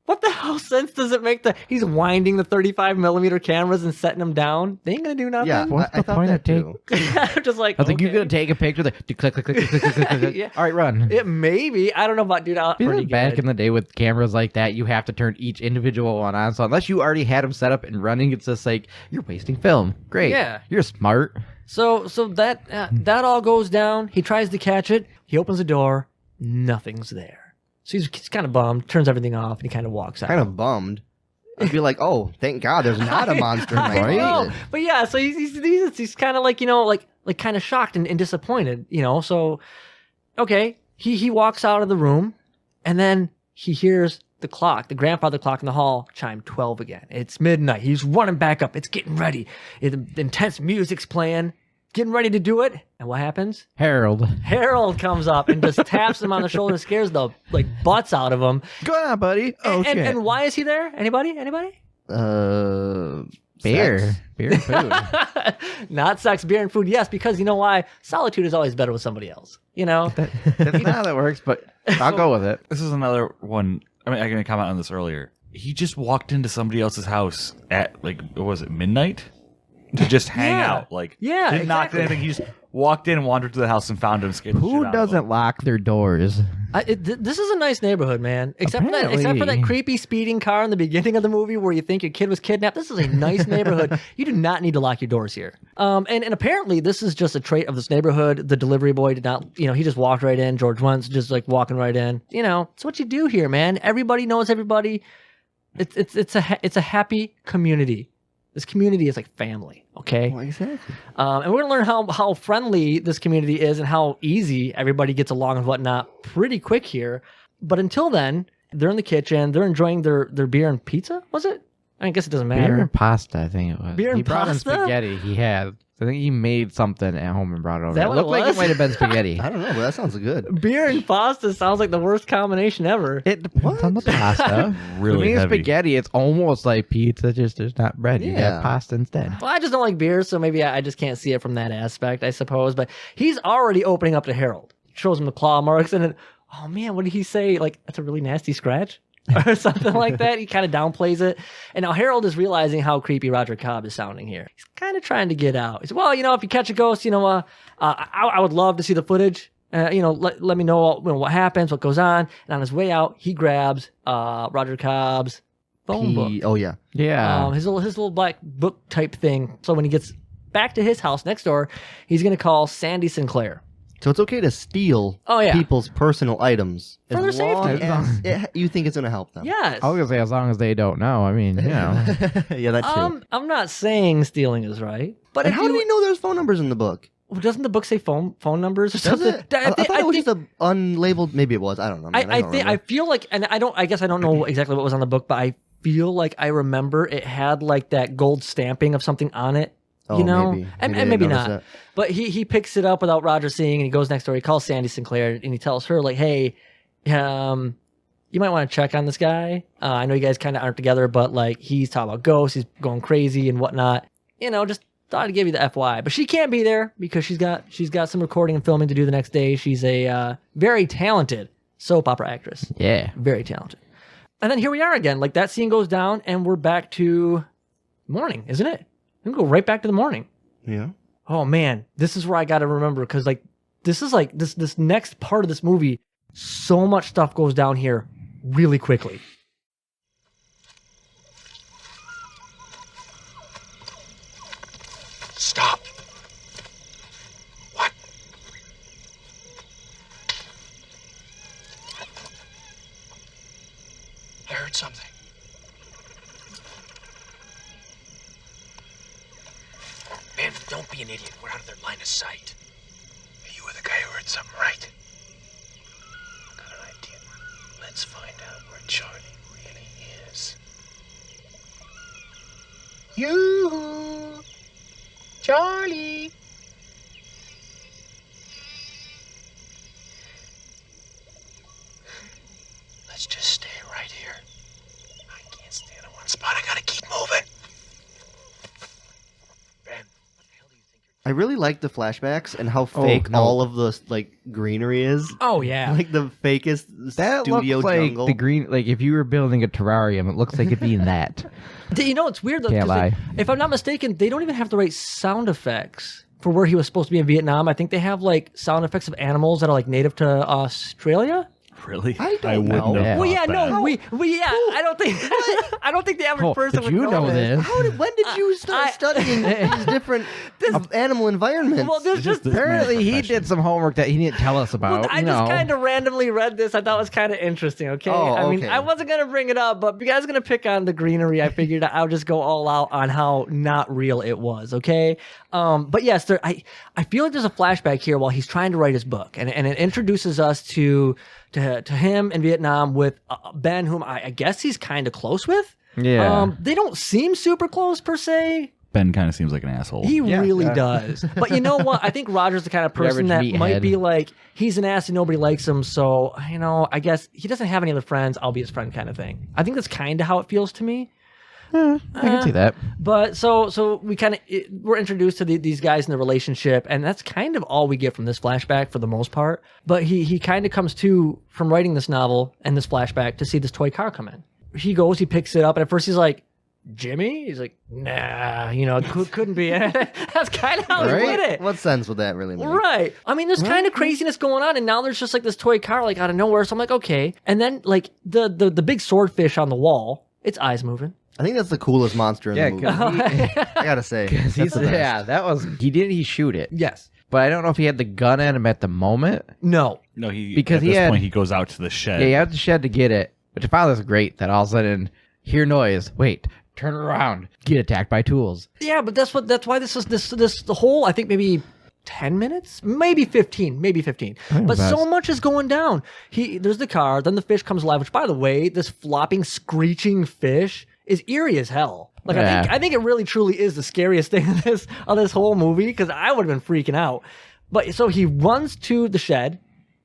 [SPEAKER 1] What the hell sense does it make that he's winding the 35mm cameras and setting them down? They ain't gonna do nothing.
[SPEAKER 4] Yeah,
[SPEAKER 9] What's
[SPEAKER 4] I
[SPEAKER 9] the
[SPEAKER 4] thought
[SPEAKER 9] point
[SPEAKER 4] that
[SPEAKER 9] of
[SPEAKER 4] too.
[SPEAKER 1] I'm just like,
[SPEAKER 9] I think you're
[SPEAKER 1] okay.
[SPEAKER 9] gonna take a picture. Like, click, click, click, click, click, click, click.
[SPEAKER 1] Yeah.
[SPEAKER 9] All right, run.
[SPEAKER 1] It maybe. I don't know about dude out pretty
[SPEAKER 9] Back
[SPEAKER 1] good.
[SPEAKER 9] in the day with cameras like that, you have to turn each individual one on. So unless you already had them set up and running, it's just like you're wasting film. Great.
[SPEAKER 1] Yeah.
[SPEAKER 9] You're smart.
[SPEAKER 1] So that all goes down. He tries to catch it. He opens the door. Nothing's there. So he's kind of bummed. Turns everything off and he kind of walks out.
[SPEAKER 4] Kind of bummed. I'd be like, oh, thank God there's not a monster in my
[SPEAKER 1] I know.
[SPEAKER 4] closet.
[SPEAKER 1] But yeah, so he's kind of like like kind of shocked and disappointed, So okay, he walks out of the room, and then he hears the clock, the grandfather clock in the hall, chime 12 again. It's midnight. He's running back up. It's getting ready. The intense music's playing, getting ready to do it. And what happens?
[SPEAKER 9] Harold.
[SPEAKER 1] Harold comes up and just taps him on the shoulder, scares the butts out of him.
[SPEAKER 9] Go on, buddy. Oh, shit.
[SPEAKER 1] And why is he there? Anybody?
[SPEAKER 9] Beer.
[SPEAKER 4] Sex.
[SPEAKER 9] Beer and food.
[SPEAKER 1] Not sex, beer, and food. Yes, because you know why? Solitude is always better with somebody else.
[SPEAKER 9] That's not how that works, but I'll go with it.
[SPEAKER 3] This is another one. I mean, I can comment on this earlier. He just walked into somebody else's house at what was it, midnight? To just hang
[SPEAKER 1] Yeah.
[SPEAKER 3] out.
[SPEAKER 1] Yeah,
[SPEAKER 3] didn't knock
[SPEAKER 1] exactly.
[SPEAKER 3] anything. He just walked in, wandered to the house, and found him. Scared the shit
[SPEAKER 9] Who
[SPEAKER 3] out of
[SPEAKER 9] doesn't
[SPEAKER 3] him.
[SPEAKER 9] lock their doors?
[SPEAKER 1] This is a nice neighborhood, man. Except for
[SPEAKER 9] Apparently.
[SPEAKER 1] that creepy speeding car in the beginning of the movie where you think your kid was kidnapped. This is a nice neighborhood. You do not need to lock your doors here. And apparently this is just a trait of this neighborhood. The delivery boy did not, he just walked right in. George Wentz just walking right in. It's what you do here, man. Everybody knows everybody. It's a happy community. This community is like family, okay?
[SPEAKER 4] Well, exactly.
[SPEAKER 1] And we're gonna learn how friendly this community is and how easy everybody gets along and whatnot pretty quick here. But until then, they're in the kitchen. They're enjoying their beer and pizza. Was it? I guess it doesn't matter.
[SPEAKER 9] Beer and pasta, I think it was.
[SPEAKER 1] Beer and
[SPEAKER 9] he brought
[SPEAKER 1] pasta?
[SPEAKER 9] in spaghetti. He had. I think he made something at home and brought it over.
[SPEAKER 1] that
[SPEAKER 9] It
[SPEAKER 1] what
[SPEAKER 9] looked
[SPEAKER 1] it
[SPEAKER 9] like
[SPEAKER 1] was?
[SPEAKER 9] it might have been spaghetti.
[SPEAKER 4] I don't know, but that sounds good.
[SPEAKER 1] Beer and pasta sounds like the worst combination ever.
[SPEAKER 9] It depends on the pasta.
[SPEAKER 3] Really
[SPEAKER 9] To me,
[SPEAKER 3] heavy.
[SPEAKER 9] spaghetti, it's almost like pizza, just there's not bread. You
[SPEAKER 4] Yeah.
[SPEAKER 9] got pasta instead.
[SPEAKER 1] Well, I just don't like beer, so maybe I just can't see it from that aspect, I suppose. But he's already opening up to Harold. Shows him the claw marks, and then, oh man, what did he say? Like, that's a really nasty scratch? Or something like that. He kind of downplays it. And now Harold is realizing how creepy Roger Cobb is sounding here. He's kind of trying to get out. He said, well, if you catch a ghost, I would love to see the footage. Let me know what happens, what goes on. And on his way out, he grabs Roger Cobb's phone book.
[SPEAKER 4] Oh, yeah.
[SPEAKER 9] Yeah.
[SPEAKER 1] His little black book type thing. So when he gets back to his house next door, he's going to call Sandy Sinclair.
[SPEAKER 4] So it's okay to steal people's personal items
[SPEAKER 1] For their
[SPEAKER 4] as long
[SPEAKER 1] safety.
[SPEAKER 4] as you think it's going to help them.
[SPEAKER 1] Yes.
[SPEAKER 9] I was gonna say as long as they don't know. I mean,
[SPEAKER 4] Yeah, that too.
[SPEAKER 1] I'm not saying stealing is right, but
[SPEAKER 4] And
[SPEAKER 1] if
[SPEAKER 4] how do you know there's phone numbers in the book?
[SPEAKER 1] Well, doesn't the book say phone numbers or
[SPEAKER 4] Does
[SPEAKER 1] something?
[SPEAKER 4] it? I thought it was just a unlabeled. Maybe it was. I don't know. Man.
[SPEAKER 1] I
[SPEAKER 4] don't
[SPEAKER 1] think I
[SPEAKER 4] remember.
[SPEAKER 1] feel like, and I guess I don't know exactly what was on the book, but I feel like I remember it had like that gold stamping of something on it.
[SPEAKER 4] Oh,
[SPEAKER 1] Maybe.
[SPEAKER 4] I
[SPEAKER 1] And
[SPEAKER 4] didn't
[SPEAKER 1] maybe
[SPEAKER 4] notice
[SPEAKER 1] not.
[SPEAKER 4] that.
[SPEAKER 1] But he picks it up without Roger seeing, and he goes next door. He calls Sandy Sinclair, and he tells her like, "Hey, you might want to check on this guy. I know you guys kind of aren't together, but like he's talking about ghosts. He's going crazy and whatnot. Just thought I'd give you the FYI. But she can't be there because she's got some recording and filming to do the next day. She's a very talented soap opera actress.
[SPEAKER 9] Yeah.
[SPEAKER 1] Very talented. And then here we are again. Like, that scene goes down, and we're back to morning, isn't it? We go right back to the morning.
[SPEAKER 4] Yeah.
[SPEAKER 1] Oh, man. This is where I got to remember, because, like, this is, like, this next part of this movie, so much stuff goes down here really quickly.
[SPEAKER 5] Stop. What? I heard something. Man, don't be an idiot. We're out of their line of sight. You were the guy who heard something, right? Got an idea. Let's find out where Charlie really is. You, Charlie. Let's just stay right here. I can't stand in one spot. I gotta keep moving. Ben, what the hell do you think you're...
[SPEAKER 4] I really like the flashbacks and how fake all of the like greenery is.
[SPEAKER 1] Oh yeah,
[SPEAKER 4] like the fakest
[SPEAKER 9] That
[SPEAKER 4] studio
[SPEAKER 9] looks like
[SPEAKER 4] jungle.
[SPEAKER 9] the green. Like if you were building a terrarium, it looks like it'd be in that.
[SPEAKER 1] You know, it's weird though.
[SPEAKER 9] Can't
[SPEAKER 1] 'cause
[SPEAKER 9] lie.
[SPEAKER 1] if I'm not mistaken, they don't even have the right sound effects for where he was supposed to be in Vietnam. I think they have like sound effects of animals that are like native to Australia.
[SPEAKER 3] Really?
[SPEAKER 4] I don't
[SPEAKER 3] wouldn't
[SPEAKER 4] know.
[SPEAKER 3] have
[SPEAKER 9] Yeah.
[SPEAKER 1] Well,
[SPEAKER 3] thought
[SPEAKER 1] yeah,
[SPEAKER 3] that.
[SPEAKER 1] no, we I don't think I don't think the average person
[SPEAKER 9] but
[SPEAKER 1] would
[SPEAKER 9] you know
[SPEAKER 1] this.
[SPEAKER 9] this.
[SPEAKER 4] When did you start studying these different animal environments?
[SPEAKER 1] Well, this just
[SPEAKER 9] Apparently, he did some homework that he didn't tell us about.
[SPEAKER 1] I just kind of randomly read this. I thought it was kind of interesting. Okay,
[SPEAKER 4] Oh,
[SPEAKER 1] I mean,
[SPEAKER 4] okay.
[SPEAKER 1] I wasn't gonna bring it up, but if you guys are gonna pick on the greenery, I figured I'll just go all out on how not real it was. Okay, but yes, I feel like there's a flashback here while he's trying to write his book, and it introduces us to him in Vietnam with Ben, whom I guess he's kind of close with.
[SPEAKER 9] Yeah.
[SPEAKER 1] They don't seem super close per se.
[SPEAKER 3] Ben kind of seems like an asshole.
[SPEAKER 1] He really does. But you know what? I think Roger's the kind of person that
[SPEAKER 9] average
[SPEAKER 1] might
[SPEAKER 9] meathead.
[SPEAKER 1] be like, he's an ass and nobody likes him. So, you know, I guess he doesn't have any other friends. I'll be his friend kind of thing. I think that's kind of how it feels to me.
[SPEAKER 9] I can see that.
[SPEAKER 1] But so we kind of, we're introduced to these guys in the relationship, and that's kind of all we get from this flashback for the most part. But he kind of comes to, from writing this novel and this flashback, to see this toy car come in. He goes, he picks it up, and at first he's like, Jimmy? He's like, nah, you know, it couldn't be it. That's kind of how he did it.
[SPEAKER 4] What sense would that really make?
[SPEAKER 1] Right. I mean, there's kind of craziness going on, and now there's just like this toy car like out of nowhere. So I'm like, okay. And then like the big swordfish on the wall, its eyes moving.
[SPEAKER 4] I think that's the coolest monster in the movie. I gotta say, that's the best.
[SPEAKER 9] He shoot it.
[SPEAKER 1] Yes.
[SPEAKER 9] But I don't know if he had the gun at him at the moment.
[SPEAKER 1] No.
[SPEAKER 3] No,
[SPEAKER 9] Because
[SPEAKER 3] at
[SPEAKER 9] he
[SPEAKER 3] this
[SPEAKER 9] had-
[SPEAKER 3] point he goes out to the shed.
[SPEAKER 9] Yeah, you have to shed to get it. Which I found this great that all of a sudden, hear noise. Wait, turn around. Get attacked by tools.
[SPEAKER 1] Yeah, but that's why this is the whole, I think maybe 10 minutes, maybe 15. But so much is going down. There's the car, then the fish comes alive, which by the way, this flopping, screeching fish is eerie as hell. Like
[SPEAKER 9] Yeah.
[SPEAKER 1] I think it really truly is the scariest thing of this whole movie, because I would have been freaking out. But so he runs to the shed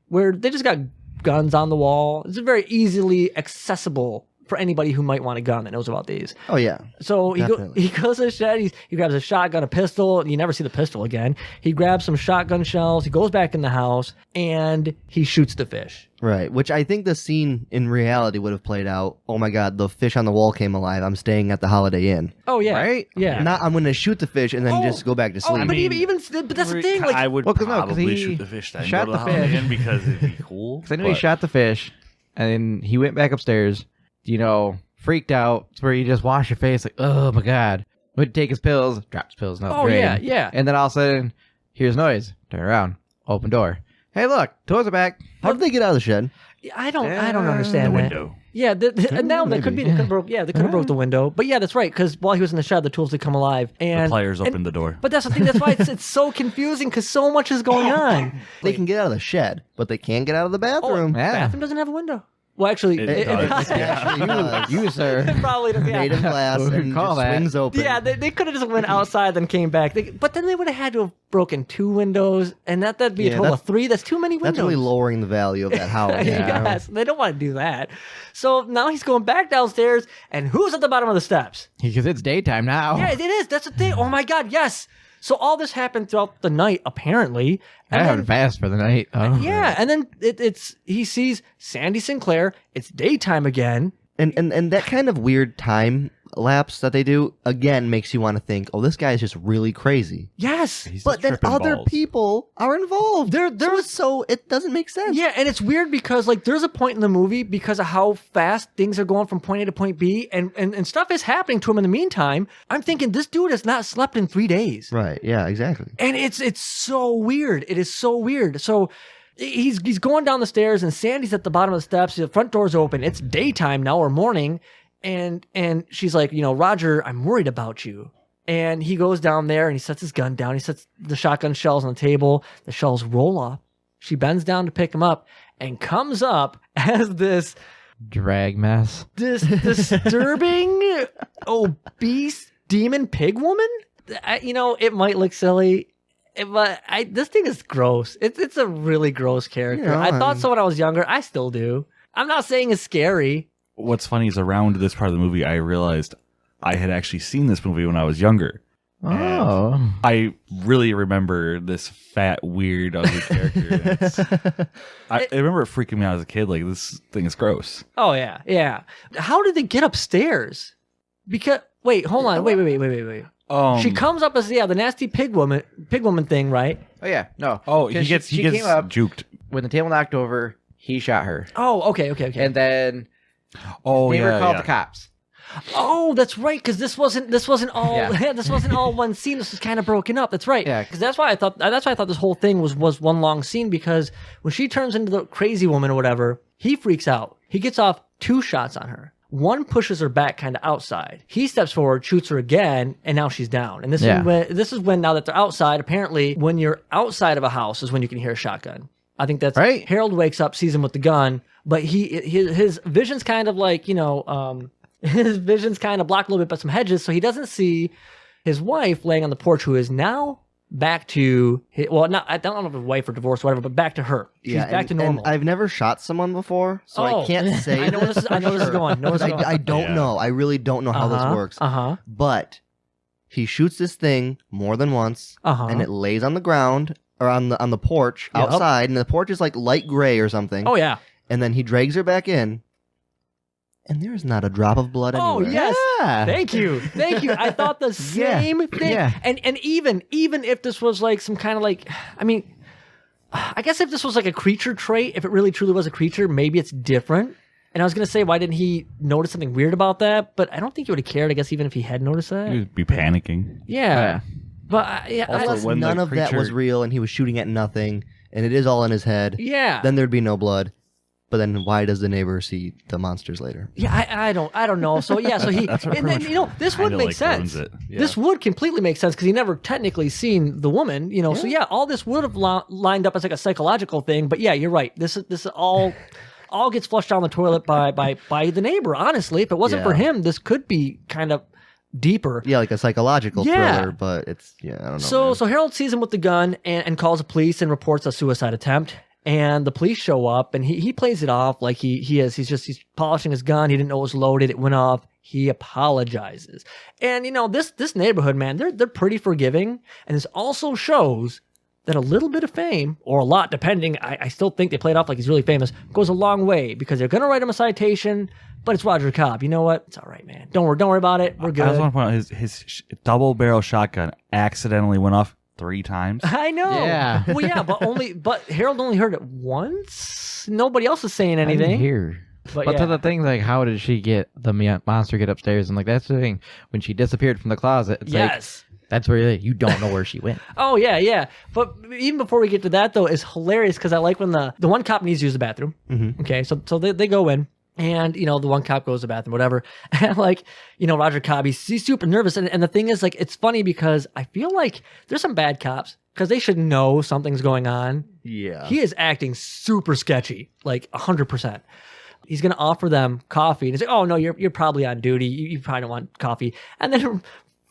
[SPEAKER 1] where they just got guns on the wall. It's very easily accessible for anybody who might want a gun that knows about these.
[SPEAKER 4] Oh yeah.
[SPEAKER 1] So he
[SPEAKER 4] Definitely.
[SPEAKER 1] goes to the shed, he grabs a shotgun, a pistol, and you never see the pistol again. He grabs some shotgun shells, he goes back in the house, and he shoots the fish.
[SPEAKER 4] Right, which I think the scene in reality would have played out. Oh my God, the fish on the wall came alive. I'm staying at the Holiday Inn.
[SPEAKER 1] Oh yeah,
[SPEAKER 9] Right?
[SPEAKER 1] Yeah.
[SPEAKER 4] Not I'm going to shoot the fish and then just go back to sleep.
[SPEAKER 1] But even but that's the thing. Like,
[SPEAKER 3] I would
[SPEAKER 9] Well, 'cause no, 'cause
[SPEAKER 3] probably
[SPEAKER 9] he
[SPEAKER 3] shoot the fish then.
[SPEAKER 9] shot
[SPEAKER 3] Go to
[SPEAKER 9] the
[SPEAKER 3] Holiday
[SPEAKER 9] fish.
[SPEAKER 3] Inn because it'd be cool.
[SPEAKER 9] Because I knew he
[SPEAKER 3] but-
[SPEAKER 9] shot the fish, and then he went back upstairs, freaked out. It's where you just wash your face, like, oh my God. Went to take his pills, drops pills, no
[SPEAKER 1] Oh,
[SPEAKER 9] drain.
[SPEAKER 1] yeah, yeah.
[SPEAKER 9] And then all of a sudden, here's noise. Turn around, open door. Hey, look, toys are back.
[SPEAKER 4] How did they get out of the shed?
[SPEAKER 1] I don't understand
[SPEAKER 3] The
[SPEAKER 1] that.
[SPEAKER 3] window.
[SPEAKER 1] Yeah, and now they could have broke. Yeah, they could have broke the window. But yeah, that's right. Because while he was in the shed, the tools did come alive, and
[SPEAKER 3] The pliers opened the door.
[SPEAKER 1] But that's the thing. That's why it's so confusing, because so much is going on.
[SPEAKER 4] They can get out of the shed, but they can't get out of the bathroom.
[SPEAKER 9] Yeah.
[SPEAKER 1] Bathroom doesn't have a window. Well, actually,
[SPEAKER 3] It does.
[SPEAKER 4] Actually does.
[SPEAKER 9] You, sir.
[SPEAKER 1] It probably does.
[SPEAKER 4] Made of glass
[SPEAKER 9] We
[SPEAKER 4] and
[SPEAKER 9] call
[SPEAKER 4] just
[SPEAKER 9] that.
[SPEAKER 4] swings open.
[SPEAKER 1] Yeah, they could have just went outside then came back. But then they would have had to have broken 2 windows, and that'd be a
[SPEAKER 4] Yeah,
[SPEAKER 1] total of
[SPEAKER 4] that's-
[SPEAKER 1] 3. That's too many windows.
[SPEAKER 4] That's really lowering the value of that house.
[SPEAKER 1] Yes, they don't want to do that. So now he's going back downstairs, and who's at the bottom of the steps?
[SPEAKER 9] Because it's daytime now.
[SPEAKER 1] Yeah, it is. That's the thing. Oh my God, yes. So all this happened throughout the night, apparently.
[SPEAKER 9] I
[SPEAKER 1] And
[SPEAKER 9] haven't fast for the night. Oh.
[SPEAKER 1] yeah, and then he sees Sandy Sinclair. It's daytime again.
[SPEAKER 4] And that kind of weird time lapse that they do again makes you want to think, oh, this guy is just really crazy.
[SPEAKER 1] Yes,
[SPEAKER 3] He's
[SPEAKER 4] But
[SPEAKER 3] just
[SPEAKER 4] then
[SPEAKER 3] tripping
[SPEAKER 4] other
[SPEAKER 3] balls.
[SPEAKER 4] people are involved. So it doesn't make sense.
[SPEAKER 1] yeah, and it's weird because like there's a point in the movie because of how fast things are going from point A to point B, and stuff is happening to him in the meantime. I'm thinking this dude has not slept in 3 days.
[SPEAKER 4] Right. Yeah. Exactly.
[SPEAKER 1] And it's so weird. It is so weird. So he's going down the stairs, and Sandy's at the bottom of the steps. The front door's open. It's daytime now or morning, and she's like, Roger, I'm worried about you. And he goes down there and he sets his gun down. He sets the shotgun shells on the table. The shells roll off. She bends down to pick him up and comes up as this
[SPEAKER 9] Drag mess.
[SPEAKER 1] disturbing, obese demon pig woman. It might look silly, but this thing is gross. It's a really gross character. I thought so when I was younger. I still do. I'm not saying it's scary.
[SPEAKER 3] What's funny is around this part of the movie, I realized I had actually seen this movie when I was younger.
[SPEAKER 9] Oh.
[SPEAKER 3] I really remember this fat, weird, ugly character. I remember it freaking me out as a kid. Like, this thing is gross.
[SPEAKER 1] Oh yeah. How did they get upstairs? Because wait, hold on, wait. She comes up as the nasty pig woman thing, right?
[SPEAKER 9] Oh yeah, no.
[SPEAKER 3] Oh, he
[SPEAKER 9] 'Cause
[SPEAKER 3] gets
[SPEAKER 9] she came up
[SPEAKER 3] juked.
[SPEAKER 9] when the table knocked over. He shot her,
[SPEAKER 1] Oh, okay.
[SPEAKER 9] and then
[SPEAKER 3] Oh,
[SPEAKER 9] neighbor
[SPEAKER 3] yeah,
[SPEAKER 9] called
[SPEAKER 3] yeah.
[SPEAKER 9] the cops.
[SPEAKER 1] Oh, that's right. Because this wasn't all.
[SPEAKER 9] Yeah.
[SPEAKER 1] This wasn't all one scene. This was kind of broken up. That's right.
[SPEAKER 9] Yeah.
[SPEAKER 1] Because that's why I thought this whole thing was one long scene. Because when she turns into the crazy woman or whatever, he freaks out. He gets off 2 shots on her. One pushes her back kind of outside. He steps forward, shoots her again, and now she's down. And this is when now that they're outside. Apparently, when you're outside of a house is when you can hear a shotgun. I think that's
[SPEAKER 9] right.
[SPEAKER 1] Harold wakes up, sees him with the gun, but his vision's kind of like his vision's kind of blocked a little bit by some hedges, so he doesn't see his wife laying on the porch, who is now back to I don't know if his wife or divorced or whatever, but back to her. She's back to normal.
[SPEAKER 4] And I've never shot someone before, so I can't say.
[SPEAKER 1] I know where this is going.
[SPEAKER 4] I don't know. I really don't know how this works. But he shoots this thing more than once, and it lays on the ground or on the porch outside, and the porch is like light gray or something.
[SPEAKER 1] Oh yeah.
[SPEAKER 4] And then he drags her back in. And there's not a drop of blood anywhere.
[SPEAKER 1] Oh yes,
[SPEAKER 9] Yeah.
[SPEAKER 1] Thank you. I thought the same thing.
[SPEAKER 9] Yeah.
[SPEAKER 1] And even if this was like some kind of like, I guess if this was like a creature trait, if it really truly was a creature, maybe it's different. And I was gonna say, why didn't he notice something weird about that? But I don't think he would have cared. I guess even if he had noticed that.
[SPEAKER 3] You'd be panicking.
[SPEAKER 1] Yeah. But
[SPEAKER 4] Unless
[SPEAKER 3] when the
[SPEAKER 4] none of that was
[SPEAKER 3] creature-
[SPEAKER 4] real and he was shooting at nothing and it is all in his head,
[SPEAKER 1] yeah.
[SPEAKER 4] then there'd be no blood. But then why does the neighbor see the monsters later?
[SPEAKER 1] Yeah, I don't know. So yeah, so he
[SPEAKER 3] That's what
[SPEAKER 1] and then
[SPEAKER 3] pretty much
[SPEAKER 1] this would
[SPEAKER 3] kinda,
[SPEAKER 1] make
[SPEAKER 3] like,
[SPEAKER 1] sense.
[SPEAKER 3] ruins it. Yeah.
[SPEAKER 1] This would completely make sense because he never technically seen the woman, So yeah, all this would have lined up as like a psychological thing. But yeah, you're right. This is all gets flushed down the toilet by the neighbor. Honestly, if it wasn't for him, this could be kind of deeper.
[SPEAKER 4] Yeah, like a psychological
[SPEAKER 1] Yeah.
[SPEAKER 4] thriller, but it's I don't know.
[SPEAKER 1] So Harold sees him with the gun and calls the police and reports a suicide attempt. And the police show up, and he plays it off like he's polishing his gun. He didn't know it was loaded. It went off. He apologizes. And this neighborhood, man, they're pretty forgiving. And this also shows that a little bit of fame, or a lot, depending. I still think they play it off like he's really famous. Goes a long way because they're gonna write him a citation. But it's Roger Cobb. You know what? It's all right, man. Don't worry about it. We're good.
[SPEAKER 3] I just want to point out his double barrel shotgun accidentally went off 3 times.
[SPEAKER 1] I know.
[SPEAKER 9] Yeah.
[SPEAKER 1] Well, yeah, but Harold only heard it once. Nobody else is saying anything.
[SPEAKER 9] Here. But
[SPEAKER 1] yeah.
[SPEAKER 9] to the thing, like, how did she get the monster get upstairs? And like, that's the thing. When she disappeared from the closet, it's
[SPEAKER 1] Yes.
[SPEAKER 9] like, that's where you don't know where she went.
[SPEAKER 1] Oh yeah. But even before we get to that though, it's hilarious because I like when the one cop needs to use the bathroom.
[SPEAKER 4] Mhm.
[SPEAKER 1] Okay, so they go in. And, the one cop goes to the bathroom, whatever. And, Roger Cobb, he's super nervous. And the thing is, it's funny because I feel like there's some bad cops because they should know something's going on.
[SPEAKER 4] Yeah.
[SPEAKER 1] He is acting super sketchy, 100%. He's going to offer them coffee. And he's like, oh, no, you're probably on duty. You probably don't want coffee. And then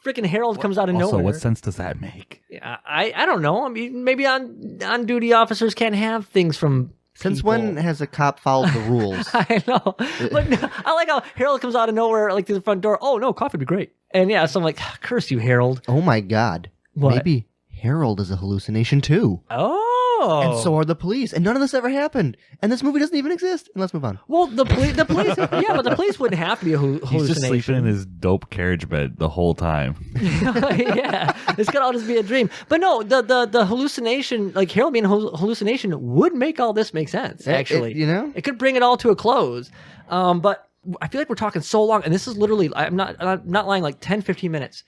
[SPEAKER 1] freaking Harold comes out of nowhere.
[SPEAKER 3] Also, what sense does that make?
[SPEAKER 1] Yeah, I don't know. I mean, maybe on duty officers can't have things from
[SPEAKER 4] Since
[SPEAKER 1] people.
[SPEAKER 4] when has a cop followed the rules?
[SPEAKER 1] I know. But no, I like how Harold comes out of nowhere, like through the front door. Oh, no, coffee would be great. And yeah, so I'm like, curse you, Harold.
[SPEAKER 4] Oh my God.
[SPEAKER 1] What?
[SPEAKER 4] Maybe Harold is a hallucination too.
[SPEAKER 1] Oh.
[SPEAKER 4] And so are the police. And none of this ever happened. And this movie doesn't even exist. And let's move on.
[SPEAKER 1] Well, the police, yeah, but the police wouldn't have to be a hallucination.
[SPEAKER 3] He's just sleeping in his dope carriage bed the whole time.
[SPEAKER 1] Yeah, this could all just be a dream. But no, the hallucination, like Harold being a hallucination, would make all this make sense. Actually, it could bring it all to a close. But I feel like we're talking so long, and this is literally, I'm not lying, like 10, 15 minutes.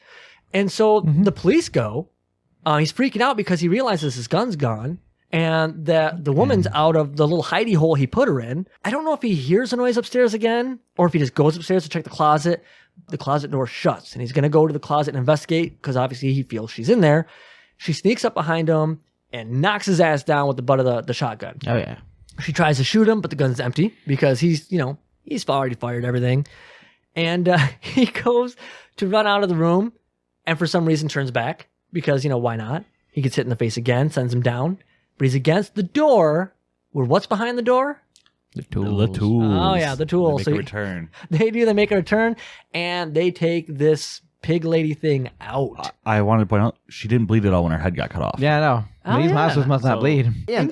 [SPEAKER 1] And so the police go. He's freaking out because he realizes his gun's gone. And the woman's out of the little hidey hole he put her in. I don't know if he hears a noise upstairs again, or if he just goes upstairs to check the closet. The closet door shuts, and he's going to go to the closet and investigate, because obviously he feels she's in there. She sneaks up behind him and knocks his ass down with the butt of the shotgun.
[SPEAKER 9] Oh, yeah.
[SPEAKER 1] She tries to shoot him, but the gun's empty, because he's already fired everything. And he goes to run out of the room, and for some reason turns back, because, why not? He gets hit in the face again, sends him down. But he's against the door, where what's behind the door?
[SPEAKER 3] The tools.
[SPEAKER 1] Oh, yeah, the tools.
[SPEAKER 3] They make a return.
[SPEAKER 1] They make a return, and they take this pig lady thing out.
[SPEAKER 3] I wanted to point out, she didn't bleed at all when her head got cut off.
[SPEAKER 9] Yeah, no. These monsters must not bleed.
[SPEAKER 4] Yeah,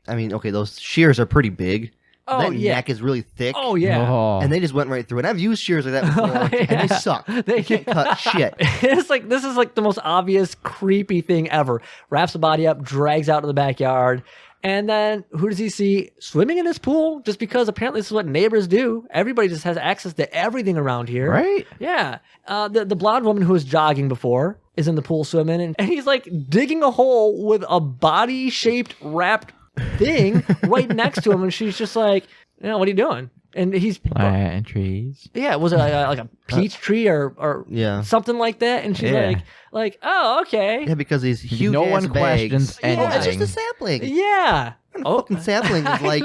[SPEAKER 4] I mean, okay, those shears are pretty big.
[SPEAKER 1] Oh,
[SPEAKER 4] that
[SPEAKER 1] yeah.
[SPEAKER 4] neck is really thick.
[SPEAKER 1] Oh, yeah.
[SPEAKER 9] Oh.
[SPEAKER 4] And they just went right through it. I've used shears like that before, and they suck. They can't cut shit.
[SPEAKER 1] This is like the most obvious, creepy thing ever. Wraps the body up, drags out to the backyard, and then who does he see swimming in his pool? Just because apparently this is what neighbors do. Everybody just has access to everything around here.
[SPEAKER 9] Right?
[SPEAKER 1] Yeah. The blonde woman who was jogging before is in the pool swimming, and he's like digging a hole with a body-shaped wrapped thing right next to him, and she's just like, what are you doing? And he's
[SPEAKER 9] planting trees.
[SPEAKER 1] Yeah, was it like a peach tree or
[SPEAKER 4] yeah,
[SPEAKER 1] something like that? And she's like, oh, okay.
[SPEAKER 4] Yeah, because these huge
[SPEAKER 9] no one questions anything.
[SPEAKER 4] Oh, it's just a sapling.
[SPEAKER 1] Yeah.
[SPEAKER 4] Fucking sapling is like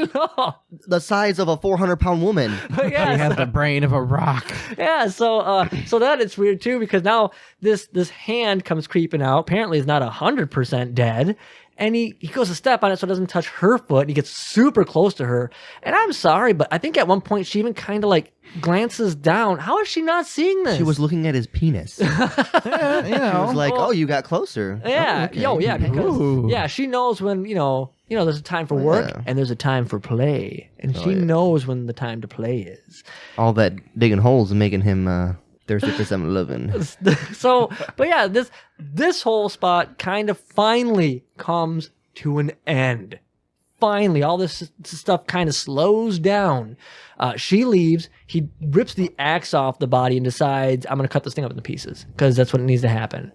[SPEAKER 4] the size of a 400-pound woman.
[SPEAKER 1] Yeah,
[SPEAKER 9] she has the brain of a rock.
[SPEAKER 1] Yeah, so that it's weird too, because now this hand comes creeping out. Apparently, it's not 100% dead. And he goes to step on it so it doesn't touch her foot. And he gets super close to her. And I'm sorry, but I think at one point she even kind of like glances down. How is she not seeing this?
[SPEAKER 4] She was looking at his penis. She was like, oh, you got closer.
[SPEAKER 1] Yeah.
[SPEAKER 4] Oh, okay.
[SPEAKER 1] Because she knows when, there's a time for work and there's a time for play. And she knows when the time to play is.
[SPEAKER 4] All that digging holes and making him thirsty for some loving.
[SPEAKER 1] So, but yeah, this whole spot kind of finally comes to an end. Finally, all this stuff kind of slows down. She leaves. He rips the axe off the body and decides, I'm going to cut this thing up into pieces, because that's what needs to happen.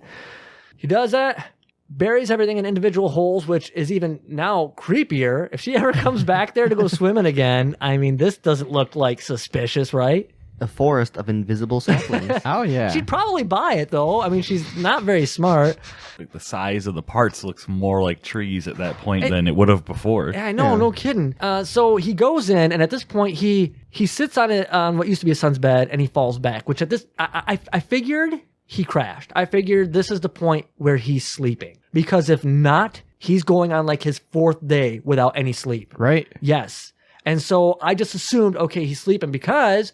[SPEAKER 1] He does that, buries everything in individual holes, which is even now creepier. If she ever comes back there to go swimming again, I mean, this doesn't look like suspicious, right?
[SPEAKER 4] A forest of invisible saplings.
[SPEAKER 9] Oh, yeah.
[SPEAKER 1] She'd probably buy it, though. I mean, she's not very smart.
[SPEAKER 3] Like the size of the parts looks more like trees at that point than it would have before.
[SPEAKER 1] Yeah, I know, no kidding. So he goes in, and at this point, he sits on what used to be his son's bed, and he falls back, which at this, I figured he crashed. I figured this is the point where he's sleeping. Because if not, he's going on like his 4th day without any sleep.
[SPEAKER 9] Right.
[SPEAKER 1] Yes. And so I just assumed, okay, he's sleeping because...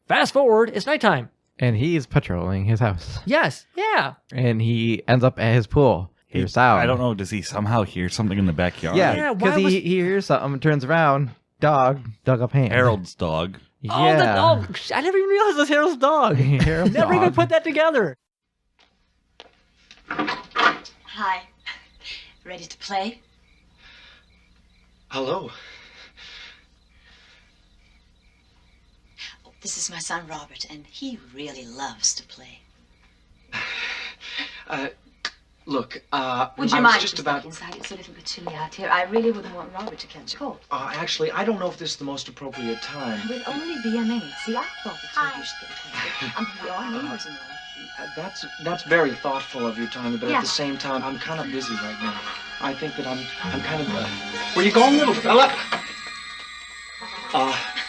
[SPEAKER 1] Fast forward, it's nighttime.
[SPEAKER 9] And he's patrolling his house.
[SPEAKER 1] Yes, yeah.
[SPEAKER 9] And he ends up at his pool. Hears sound.
[SPEAKER 3] I don't know, does he somehow hear something in the backyard?
[SPEAKER 9] Yeah, because he hears something, turns around, dog, dug up hand.
[SPEAKER 3] Harold's dog.
[SPEAKER 9] Yeah.
[SPEAKER 1] I never even realized it was Harold's dog.
[SPEAKER 9] Harold's
[SPEAKER 1] never
[SPEAKER 9] dog.
[SPEAKER 1] even put that together.
[SPEAKER 11] Hi. Ready to play?
[SPEAKER 10] Hello.
[SPEAKER 11] This is my son, Robert, and he really loves to play.
[SPEAKER 10] Look,
[SPEAKER 11] Would you
[SPEAKER 10] I
[SPEAKER 11] mind
[SPEAKER 10] was just about...
[SPEAKER 11] inside? It's a little bit chilly out here. I really wouldn't want Robert to catch cold.
[SPEAKER 10] Actually, I don't know if this is the most appropriate time.
[SPEAKER 11] It will only be a minute. See, I thought the two of you should get acquainted. We are neighbors and all.
[SPEAKER 10] That's very thoughtful of you, Tommy, but at the same time, I'm kind of busy right now. I think that I'm kind of... Where you going, little fella?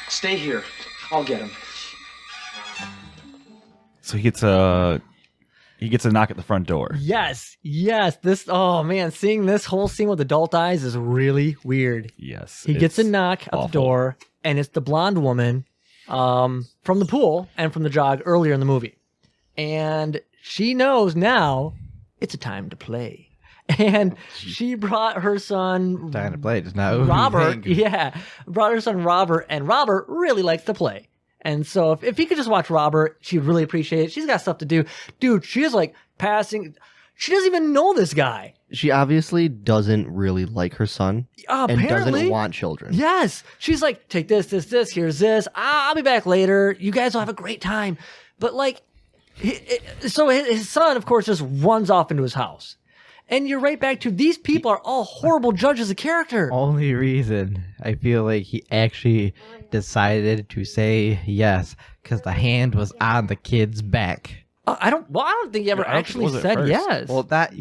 [SPEAKER 10] Stay here. I'll get him.
[SPEAKER 3] So he gets a knock at the front door.
[SPEAKER 1] Yes. Oh man, seeing this whole scene with adult eyes is really weird.
[SPEAKER 3] Yes.
[SPEAKER 1] He gets a knock at the door, and it's the blonde woman from the pool and from the jog earlier in the movie. And she knows now it's a time to play. And she brought her son
[SPEAKER 9] Time to play just now.
[SPEAKER 1] Robert. Brought her son Robert, and Robert really likes to play. And so if he could just watch Robert, she'd really appreciate it. She's got stuff to do. Dude, she is like passing. She doesn't even know this guy.
[SPEAKER 4] She obviously doesn't really like her son and doesn't want children.
[SPEAKER 1] Yes. She's like, take this, here's this. I'll be back later. You guys will have a great time. But like, so his son, of course, just runs off into his house. And you're right back to these people are all horrible judges of character.
[SPEAKER 9] Only reason I feel like he actually decided to say yes because the hand was on the kid's back.
[SPEAKER 1] I don't think he ever actually said yes.
[SPEAKER 9] Well, but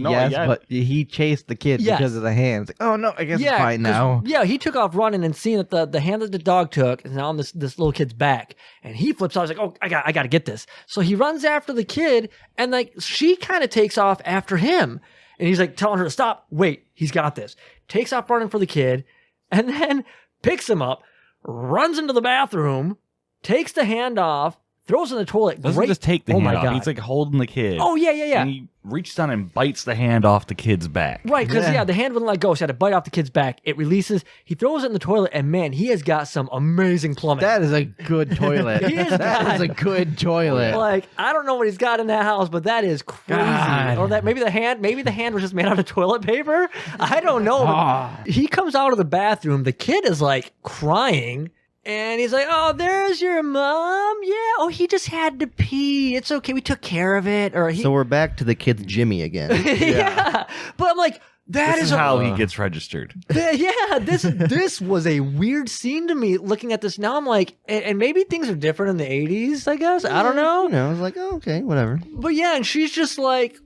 [SPEAKER 9] he chased the kid because of the hands. Like, oh no, I guess it's fine now.
[SPEAKER 1] Yeah, he took off running and seeing that the hand that the dog took is now on this little kid's back, and he flips out. He's like, oh, I got to get this. So he runs after the kid, and like she kind of takes off after him. And he's like telling her to stop. Wait, he's got this. Takes off running for the kid and then picks him up, runs into the bathroom, takes the hand off, throws it in the toilet.
[SPEAKER 3] Doesn't just take the hand off. He's like holding the kid.
[SPEAKER 1] Oh, yeah.
[SPEAKER 3] And he reaches down and bites the hand off the kid's back.
[SPEAKER 1] Right, because, the hand wouldn't let go. So he had to bite off the kid's back. It releases. He throws it in the toilet, and man, he has got some amazing plumbing.
[SPEAKER 9] That is a good toilet. That is a good toilet.
[SPEAKER 1] Like, I don't know what he's got in that house, but that is crazy. God. Or that maybe the hand was just made out of toilet paper. I don't know. He comes out of the bathroom. The kid is like crying. And he's like, oh, there's your mom. Yeah. Oh, he just had to pee. It's okay. We took care of it.
[SPEAKER 4] So we're back to the kid's Jimmy again.
[SPEAKER 1] Yeah. But I'm like,
[SPEAKER 3] this is how he gets registered.
[SPEAKER 1] This was a weird scene to me looking at this. Now I'm like, and maybe things are different in the 80s, I guess. I don't know.
[SPEAKER 4] I was like, oh, okay, whatever.
[SPEAKER 1] But yeah, and she's just like,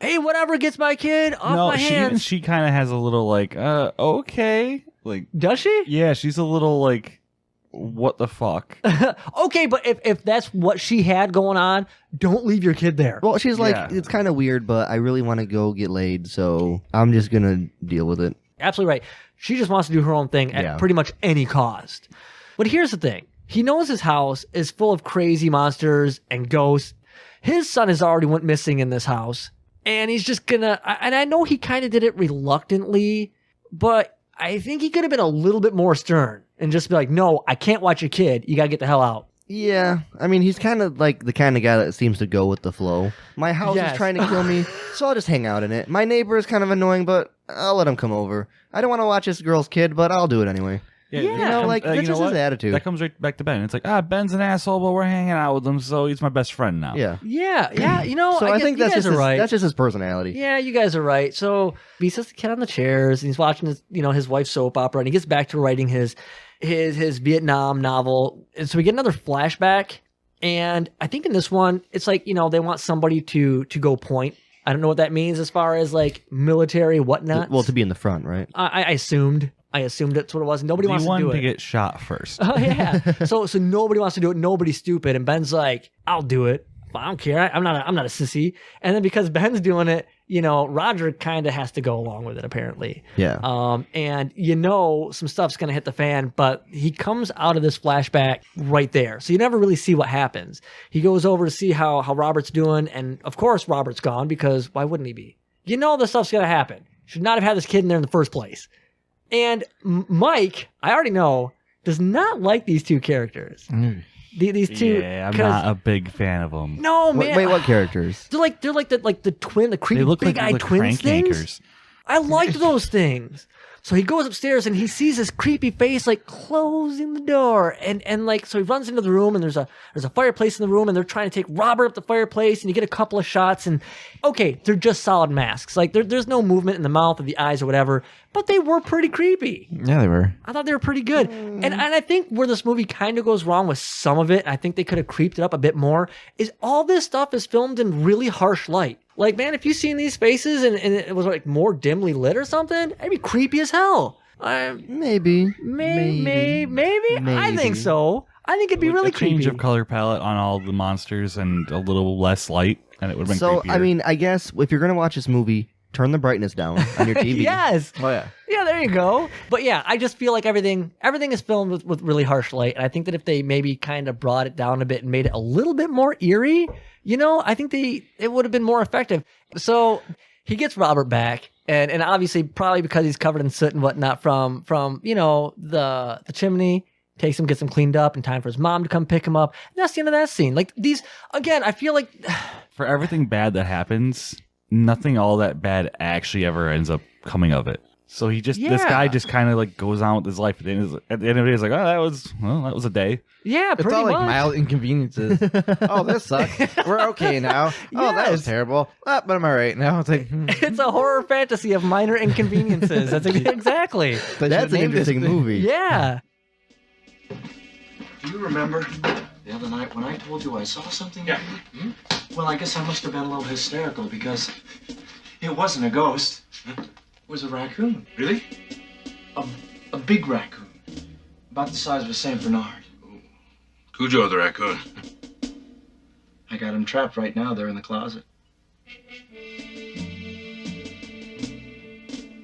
[SPEAKER 1] hey, whatever gets my kid off my hands.
[SPEAKER 3] She kind of has a little like, okay. Like,
[SPEAKER 1] does she?
[SPEAKER 3] Yeah, she's a little like, what the fuck?
[SPEAKER 1] Okay, but if that's what she had going on, don't leave your kid there.
[SPEAKER 4] Well, she's like, it's kind of weird, but I really want to go get laid, so I'm just going to deal with it.
[SPEAKER 1] Absolutely right. She just wants to do her own thing at pretty much any cost. But here's the thing. He knows his house is full of crazy monsters and ghosts. His son has already went missing in this house, and he's just gonna, and I know he kind of did it reluctantly, but I think he could have been a little bit more stern and just be like, no, I can't watch your kid. You got to get the hell out.
[SPEAKER 4] Yeah. I mean, he's kind of like the kind of guy that seems to go with the flow. My house is trying to kill me, so I'll just hang out in it. My neighbor is kind of annoying, but I'll let him come over. I don't want to watch this girl's kid, but I'll do it anyway.
[SPEAKER 1] Yeah.
[SPEAKER 4] You know, like, that's just his attitude.
[SPEAKER 3] That comes right back to Ben. It's like, Ben's an asshole, but we're hanging out with him, so he's my best friend now.
[SPEAKER 4] Yeah.
[SPEAKER 1] Yeah. You know,
[SPEAKER 4] so I think that's just
[SPEAKER 1] right.
[SPEAKER 4] That's just his personality.
[SPEAKER 1] Yeah, you guys are right. So he sits the kid on the chairs, and he's watching his wife's soap opera, and he gets back to writing his Vietnam novel. And so we get another flashback, and I think in this one, it's like, they want somebody to go point. I don't know what that means as far as like military whatnot.
[SPEAKER 4] Well, to be in the front, right?
[SPEAKER 1] I assumed that's what it was. Nobody wants to do it.
[SPEAKER 3] to get shot first.
[SPEAKER 1] Oh yeah. So nobody wants to do it. Nobody's stupid. And Ben's like, I'll do it. I don't care. I'm not a sissy. And then because Ben's doing it, Roger kind of has to go along with it apparently.
[SPEAKER 4] Yeah.
[SPEAKER 1] And some stuff's gonna hit the fan, but he comes out of this flashback right there. So you never really see what happens. He goes over to see how Robert's doing, and of course Robert's gone because why wouldn't he be? This stuff's gonna happen. Should not have had this kid in there in the first place. And Mike, I already know, does not like these two characters. These two.
[SPEAKER 3] Yeah, I'm not a big fan of them.
[SPEAKER 1] No, man.
[SPEAKER 4] Wait, what characters?
[SPEAKER 1] They're like the twin, the creepy big-eyed twins things. I liked those things. So he goes upstairs and he sees this creepy face like closing the door, and like so he runs into the room, and there's a fireplace in the room, and they're trying to take Robert up the fireplace, and you get a couple of shots, and okay, they're just solid masks. Like there's no movement in the mouth or the eyes or whatever, but they were pretty creepy.
[SPEAKER 9] Yeah, they were.
[SPEAKER 1] I thought they were pretty good. And I think where this movie kind of goes wrong with some of it, I think they could have creeped it up a bit more, is all this stuff is filmed in really harsh light. Like, man, if you've seen these faces and it was like more dimly lit or something, it'd be creepy as hell.
[SPEAKER 4] Maybe.
[SPEAKER 1] I think so. I think it'd be really creepy.
[SPEAKER 3] Change of color palette on all the monsters and a little less light, and it would have been creepier.
[SPEAKER 4] I mean, I guess if you're going to watch this movie, turn the brightness down on your TV.
[SPEAKER 1] Yes.
[SPEAKER 9] Oh, yeah.
[SPEAKER 1] Yeah, there you go. But yeah, I just feel like everything is filmed with really harsh light. And I think that if they maybe kind of brought it down a bit and made it a little bit more eerie, I think it would have been more effective. So he gets Robert back, and obviously probably because he's covered in soot and whatnot from the chimney, takes him, gets him cleaned up in time for his mom to come pick him up. And that's the end of that scene. Like these, again, I feel like
[SPEAKER 3] for everything bad that happens, nothing all that bad actually ever ends up coming of it. So this guy just kind of like goes on with his life. At the end of the day, he's like, oh, that was a day.
[SPEAKER 1] Yeah,
[SPEAKER 9] it's all like mild inconveniences. Oh, this sucks. We're okay now. Oh, that was terrible. But I'm all right now. It's like
[SPEAKER 1] it's a horror fantasy of minor inconveniences. That's exactly.
[SPEAKER 4] That's an interesting movie.
[SPEAKER 1] Yeah.
[SPEAKER 5] Do you remember the other night when I told you I saw something?
[SPEAKER 6] Yeah.
[SPEAKER 5] Well, I guess I must have been a little hysterical because it wasn't a ghost. It was a raccoon.
[SPEAKER 6] Really?
[SPEAKER 5] A big raccoon. About the size of a St. Bernard.
[SPEAKER 6] Cujo the raccoon.
[SPEAKER 5] I got him trapped right now there in the closet.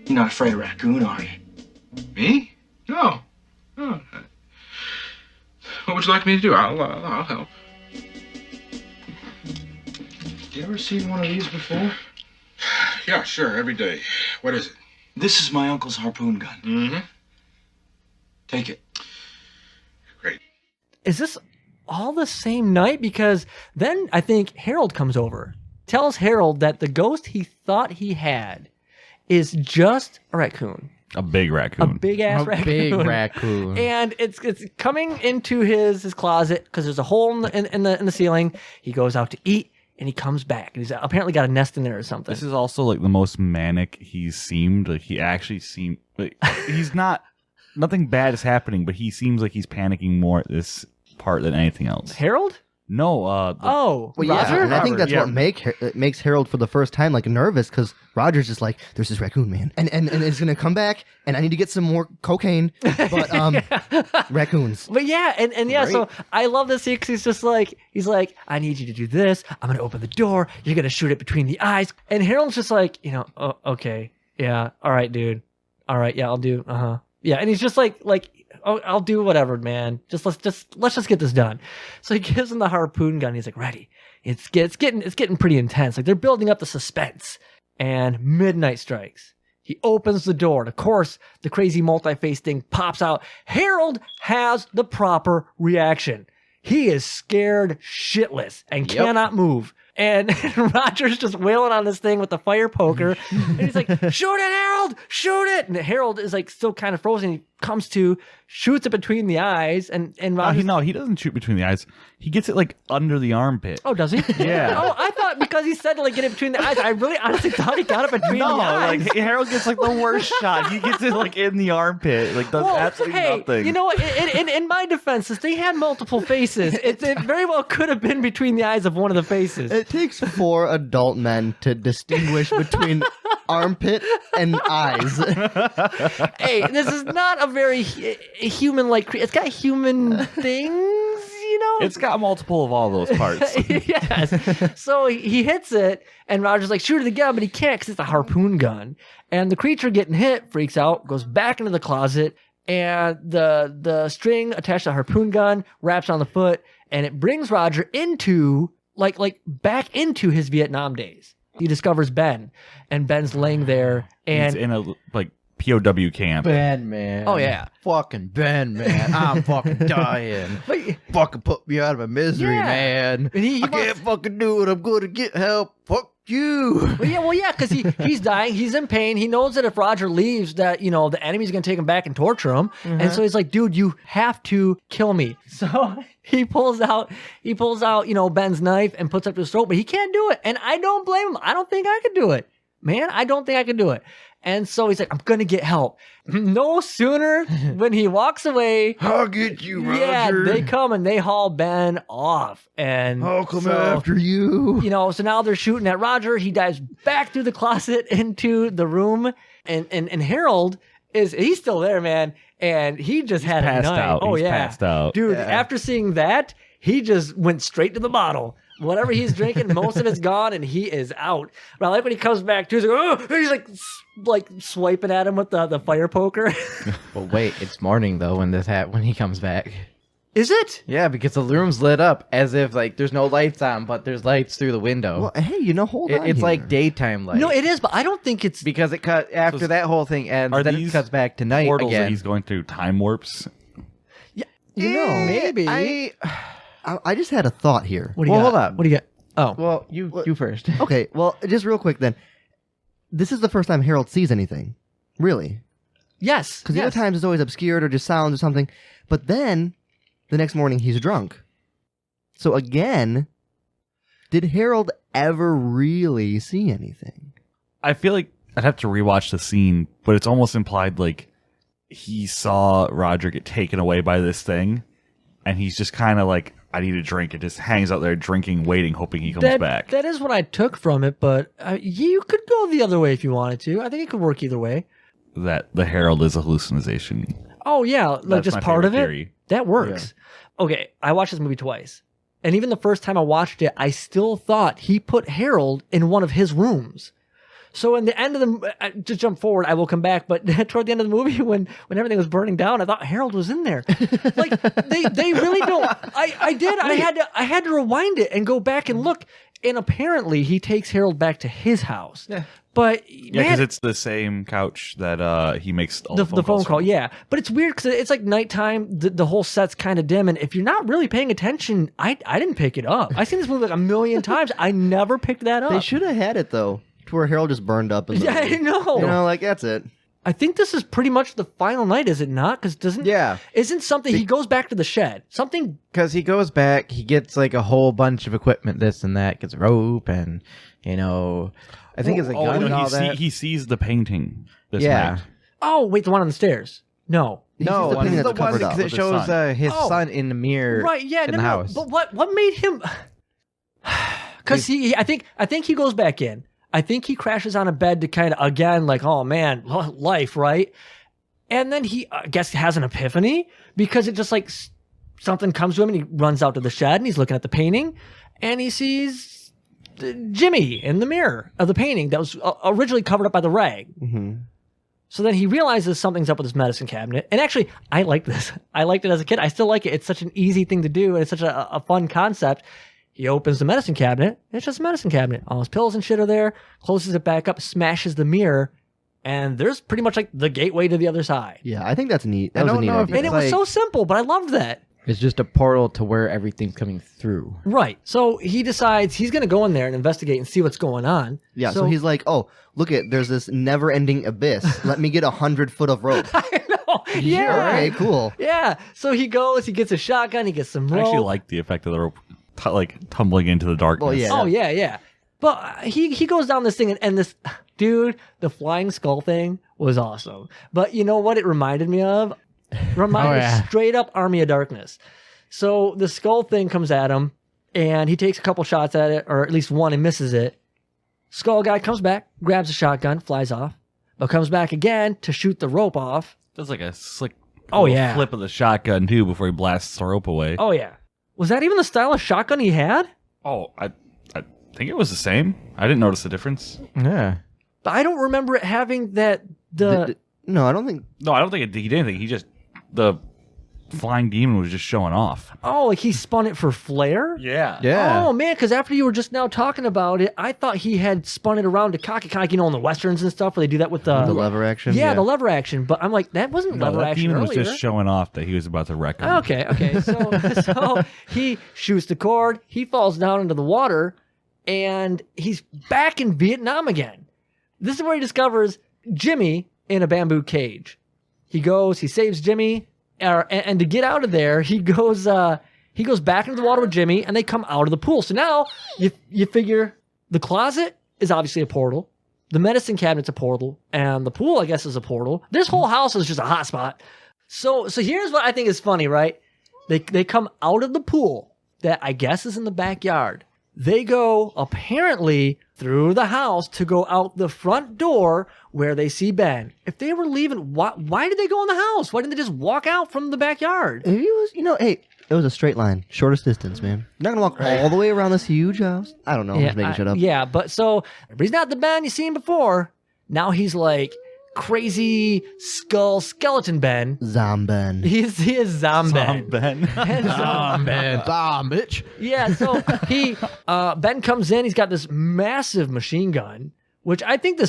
[SPEAKER 5] You're not afraid of raccoon, are you?
[SPEAKER 6] Me? No. No. What would you like me to do? I'll help.
[SPEAKER 5] You ever seen one of these before?
[SPEAKER 6] Yeah, sure, every day. What is it?
[SPEAKER 5] This is my uncle's harpoon gun.
[SPEAKER 6] Mm-hmm.
[SPEAKER 5] Take it.
[SPEAKER 6] Great.
[SPEAKER 1] Is this all the same night? Because then I think Harold comes over, tells Harold that the ghost he thought he had is just a raccoon.
[SPEAKER 3] A big raccoon.
[SPEAKER 1] A big ass raccoon.
[SPEAKER 9] Big raccoon.
[SPEAKER 1] And it's coming into his closet because there's a hole in the ceiling. He goes out to eat. And he comes back, and he's apparently got a nest in there or something.
[SPEAKER 3] This is also like the most manic he's seemed. Like he actually seemed. Like, he's not. Nothing bad is happening, but he seems like he's panicking more at this part than anything else.
[SPEAKER 1] Harold?
[SPEAKER 3] No.
[SPEAKER 1] Well,
[SPEAKER 4] yeah, and I think that's what makes Harold for the first time like nervous because Roger's just like, there's this raccoon, man, and it's gonna come back, and I need to get some more cocaine, but raccoons.
[SPEAKER 1] But yeah, and yeah, so I love this because he's like, I need you to do this. I'm gonna open the door. You're gonna shoot it between the eyes, and Harold's just like, oh, okay, yeah, all right, dude, all right, yeah, I'll do, yeah, and he's just like. Oh, I'll do whatever, man. Let's just get this done. So he gives him the harpoon gun. He's like, ready. It's getting pretty intense. Like they're building up the suspense. And midnight strikes. He opens the door. And of course, the crazy multi-face thing pops out. Harold has the proper reaction. He is scared shitless and cannot move. And Roger's just wailing on this thing with the fire poker. And he's like, shoot it, Harold! Shoot it! And Harold is like still kind of frozen. He comes to, shoots it between the eyes. And Roger.
[SPEAKER 3] No, he doesn't shoot between the eyes. He gets it like under the armpit.
[SPEAKER 1] Oh, does he?
[SPEAKER 3] Yeah.
[SPEAKER 1] Oh, I thought because he said to like get it between the eyes. I really honestly thought he got it between the eyes.
[SPEAKER 3] Like Harold gets like the worst shot. He gets it like in the armpit. Like does absolutely nothing.
[SPEAKER 1] You know what? In my defense, since they had multiple faces, it very well could have been between the eyes of one of the faces.
[SPEAKER 4] It takes 4 adult men to distinguish between armpit and eyes.
[SPEAKER 1] Hey, this is not a very human-like creature. It's got human things, you know?
[SPEAKER 3] It's got multiple of all those parts.
[SPEAKER 1] Yes. So he hits it, and Roger's like, shoot it again, but he can't because it's a harpoon gun. And the creature getting hit freaks out, goes back into the closet, and the string attached to the harpoon gun wraps on the foot, and it brings Roger into... like back into his Vietnam days. He discovers Ben, and Ben's laying there, and
[SPEAKER 3] he's in a like POW camp.
[SPEAKER 9] Ben, man.
[SPEAKER 1] Oh yeah,
[SPEAKER 9] fucking Ben, man. I'm fucking dying. Fucking put me out of my misery, man. I can't fucking do it. I'm going to get help. Fuck you.
[SPEAKER 1] Well, yeah, because he's dying. He's in pain. He knows that if Roger leaves, that the enemy's gonna take him back and torture him. Mm-hmm. And so he's like, dude, you have to kill me. So he pulls out, Ben's knife and puts up to his throat, but he can't do it. And I don't blame him. I don't think I could do it, man. I don't think I could do it. And so he's like, I'm gonna get help. No sooner when he walks away,
[SPEAKER 9] I'll get you, Roger.
[SPEAKER 1] Yeah, they come and they haul Ben off, and
[SPEAKER 9] I'll come after you.
[SPEAKER 1] So now they're shooting at Roger. He dives back through the closet into the room, and Harold
[SPEAKER 12] is he's still there, man, and he just had a night.
[SPEAKER 3] Out.
[SPEAKER 12] Oh
[SPEAKER 3] he's
[SPEAKER 12] yeah,
[SPEAKER 3] passed out.
[SPEAKER 12] Dude. After seeing that, he just went straight to the bottle. Whatever he's drinking, most of it's gone, and he is out. But I like when he comes back too. He's like, oh, he's like swiping at him with the fire poker.
[SPEAKER 9] Well, wait, it's morning though when he comes back.
[SPEAKER 12] Is it?
[SPEAKER 9] Yeah, because the room's lit up as if like there's no lights on, but there's lights through the window.
[SPEAKER 4] Well, hey, hold on.
[SPEAKER 9] It's
[SPEAKER 4] here.
[SPEAKER 9] like daytime light.
[SPEAKER 12] No, it is, but I don't think it's
[SPEAKER 9] because it cut after that whole thing ends.
[SPEAKER 3] Are
[SPEAKER 9] Then
[SPEAKER 3] these
[SPEAKER 9] it cuts back to night
[SPEAKER 3] portals
[SPEAKER 9] again.
[SPEAKER 3] that he's going through time warps?
[SPEAKER 12] Yeah, maybe.
[SPEAKER 4] I just had a thought here.
[SPEAKER 12] What do you got?
[SPEAKER 9] Hold up.
[SPEAKER 12] What do you got? Oh,
[SPEAKER 9] well, you first.
[SPEAKER 4] Okay, well, just real quick then. This is the first time Harold sees anything, really.
[SPEAKER 12] Yes,
[SPEAKER 4] because the other times it's always obscured or just sounds or something. But then the next morning he's drunk. So again, did Harold ever really see anything?
[SPEAKER 3] I feel like I'd have to rewatch the scene, but it's almost implied like he saw Roger get taken away by this thing, and he's just kind of like, I need a drink. It just hangs out there drinking, waiting, hoping he comes back.
[SPEAKER 12] That is what I took from it, but you could go the other way if you wanted to. I think it could work either way.
[SPEAKER 3] That the Harold is a hallucination.
[SPEAKER 12] Oh, yeah, like
[SPEAKER 3] That's
[SPEAKER 12] just
[SPEAKER 3] my
[SPEAKER 12] part of it.
[SPEAKER 3] theory.
[SPEAKER 12] That works. Yeah. Okay, I watched this movie twice. And even the first time I watched it, I still thought he put Harold in one of his rooms. So in the end of the, just jump forward, I will come back. But toward the end of the movie, when everything was burning down, I thought Harold was in there. Like they really don't. I did. I had to rewind it and go back and look. And apparently, he takes Harold back to his house. Yeah. But
[SPEAKER 3] yeah, because it's the same couch that he makes all the
[SPEAKER 12] phone call. Yeah, but it's weird because it's like nighttime. The whole set's kind of dim, and if you're not really paying attention, I didn't pick it up. I've seen this movie like a million times. I never picked that up.
[SPEAKER 4] They should have had it though, to where Harold just burned up. In the
[SPEAKER 12] I know.
[SPEAKER 4] You know, like that's it.
[SPEAKER 12] I think this is pretty much the final night, is it not? Because isn't something he goes back to the shed? Something
[SPEAKER 9] because he goes back, he gets like a whole bunch of equipment, this and that, gets rope, and I think it's a gun and all that.
[SPEAKER 3] He sees the painting this night.
[SPEAKER 12] Oh, wait, the one on the stairs. No.
[SPEAKER 9] No,
[SPEAKER 4] the painting
[SPEAKER 9] the
[SPEAKER 4] that's
[SPEAKER 9] one
[SPEAKER 4] covered up
[SPEAKER 9] that shows his son in the mirror in the house.
[SPEAKER 12] But what made him... Because I think he goes back in. I think he crashes on a bed to kind of, again, like, oh man, life, right? And then he, I guess, has an epiphany because it just like something comes to him and he runs out to the shed and he's looking at the painting and he sees Jimmy in the mirror of the painting that was originally covered up by the rag.
[SPEAKER 4] Mm-hmm.
[SPEAKER 12] So then he realizes something's up with his medicine cabinet. And actually, I like this. I liked it as a kid. I still like it. It's such an easy thing to do and it's such a fun concept. He opens the medicine cabinet, and it's just a medicine cabinet. All his pills and shit are there, closes it back up, smashes the mirror, and there's pretty much like the gateway to the other side.
[SPEAKER 4] Yeah, I think that's neat. That was a neat idea.
[SPEAKER 12] And it was so simple, but I loved that.
[SPEAKER 9] It's just a portal to where everything's coming through.
[SPEAKER 12] Right. So he decides he's going to go in there and investigate and see what's going on.
[SPEAKER 4] Yeah, so he's like, oh, look there's this never-ending abyss. Let me get 100 foot of rope.
[SPEAKER 12] I know. Yeah.
[SPEAKER 4] Okay, cool.
[SPEAKER 12] Yeah. So he goes, he gets a shotgun, he gets some rope.
[SPEAKER 3] I actually like the effect of the rope. Like tumbling into the darkness.
[SPEAKER 4] Well, yeah.
[SPEAKER 12] Oh yeah. But he goes down this thing and this dude, the flying skull thing was awesome. But you know what it reminded me of? Straight up Army of Darkness. So the skull thing comes at him and he takes a couple shots at it, or at least one, and misses it. Skull guy comes back, grabs a shotgun, flies off, but comes back again to shoot the rope off.
[SPEAKER 3] Does like a slick
[SPEAKER 12] flip
[SPEAKER 3] of the shotgun too before he blasts the rope away.
[SPEAKER 12] Oh yeah. Was that even the style of shotgun he had?
[SPEAKER 3] Oh, I think it was the same. I didn't notice the difference.
[SPEAKER 9] Yeah.
[SPEAKER 12] But I don't remember it having that
[SPEAKER 4] No, I don't think
[SPEAKER 3] he did anything. He just the flying demon was just showing off.
[SPEAKER 12] Oh, like he spun it for flair?
[SPEAKER 3] Yeah.
[SPEAKER 12] Oh, man, because after you were just now talking about it, I thought he had spun it around to cock it, kind of like, in the Westerns and stuff, where they do that with the
[SPEAKER 4] lever action?
[SPEAKER 12] Yeah, the lever action. But I'm like, that wasn't lever action
[SPEAKER 3] demon
[SPEAKER 12] earlier.
[SPEAKER 3] was just showing off that he was about to wreck him.
[SPEAKER 12] Okay. So he shoots the cord, he falls down into the water, and he's back in Vietnam again. This is where he discovers Jimmy in a bamboo cage. He saves Jimmy, and to get out of there, he goes back into the water with Jimmy, and they come out of the pool. So now you figure the closet is obviously a portal, the medicine cabinet's a portal, and the pool, I guess, is a portal. This whole house is just a hot spot. So here's what I think is funny, right? They come out of the pool that I guess is in the backyard. They go apparently through the house to go out the front door where they see Ben. If they were leaving, why did they go in the house? Why didn't they just walk out from the backyard?
[SPEAKER 4] It was, hey, it was a straight line, shortest distance, man. You're not gonna walk all the way around this huge house. I don't know. I'm just making shit up.
[SPEAKER 12] Yeah, but so he's not the Ben you've seen before. Now he's like crazy skeleton Ben.
[SPEAKER 4] Zomben.
[SPEAKER 12] He is Zomben.
[SPEAKER 9] Bitch.
[SPEAKER 12] Yeah, so Ben comes in, he's got this massive machine gun, which I think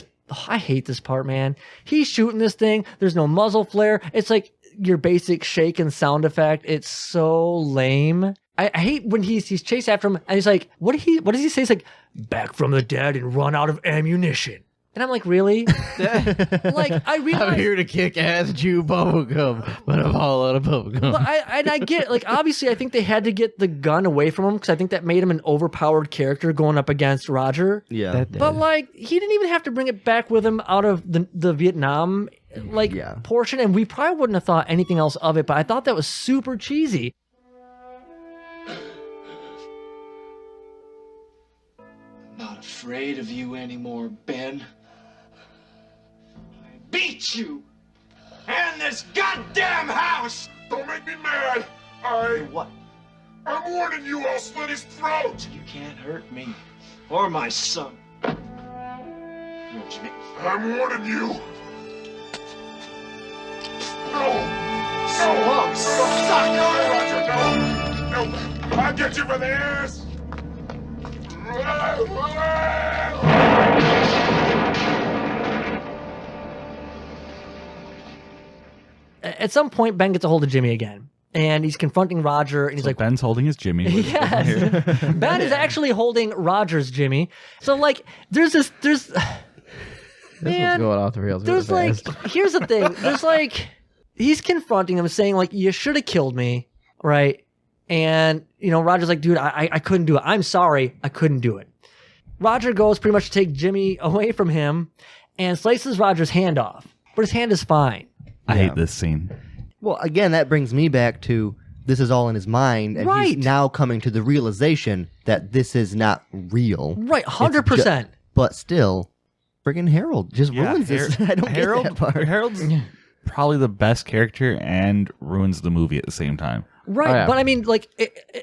[SPEAKER 12] I hate this part, man. He's shooting this thing, there's no muzzle flare. It's like your basic shake and sound effect. It's so lame. I hate when he's chased after him and he's like, what does he say? He's like, back from the dead and run out of ammunition. And I'm like, really? Like, I realize
[SPEAKER 9] I'm here to kick ass, chew bubblegum, but I'm all out of bubblegum.
[SPEAKER 12] I get it. Like, obviously, I think they had to get the gun away from him because I think that made him an overpowered character going up against Roger.
[SPEAKER 4] Yeah.
[SPEAKER 12] But, like, he didn't even have to bring it back with him out of the Vietnam, portion. And we probably wouldn't have thought anything else of it. But I thought that was super cheesy.
[SPEAKER 5] I'm not afraid of you anymore, Ben. Beat you and this goddamn house.
[SPEAKER 6] Don't make me mad.
[SPEAKER 5] What?
[SPEAKER 6] I'm warning you, I'll slit his throat.
[SPEAKER 5] You can't hurt me or my son. No, Jimmy.
[SPEAKER 6] I'm warning you.
[SPEAKER 5] So long, suck.
[SPEAKER 6] No, Roger, no. I'll get you for this.
[SPEAKER 12] At some point, Ben gets a hold of Jimmy again. And he's confronting Roger, and he's like...
[SPEAKER 3] Ben's holding his Jimmy.
[SPEAKER 12] Yes. Ben is actually holding Roger's Jimmy. So, like, there's...
[SPEAKER 9] This one's going off the rails.
[SPEAKER 12] There's,
[SPEAKER 9] really
[SPEAKER 12] like... Here's the thing. There's, like... He's confronting him, saying, like, you should have killed me, right? And, Roger's like, dude, I couldn't do it. I'm sorry. I couldn't do it. Roger goes pretty much to take Jimmy away from him and slices Roger's hand off. But his hand is fine.
[SPEAKER 3] I hate this scene.
[SPEAKER 4] Well, again, that brings me back to this is all in his mind, and he's now coming to the realization that this is not real.
[SPEAKER 12] Right, 100%.
[SPEAKER 4] But still, friggin' Harold just ruins this. I don't get that part.
[SPEAKER 3] Harold's probably the best character and ruins the movie at the same time.
[SPEAKER 12] Right, but I mean, like,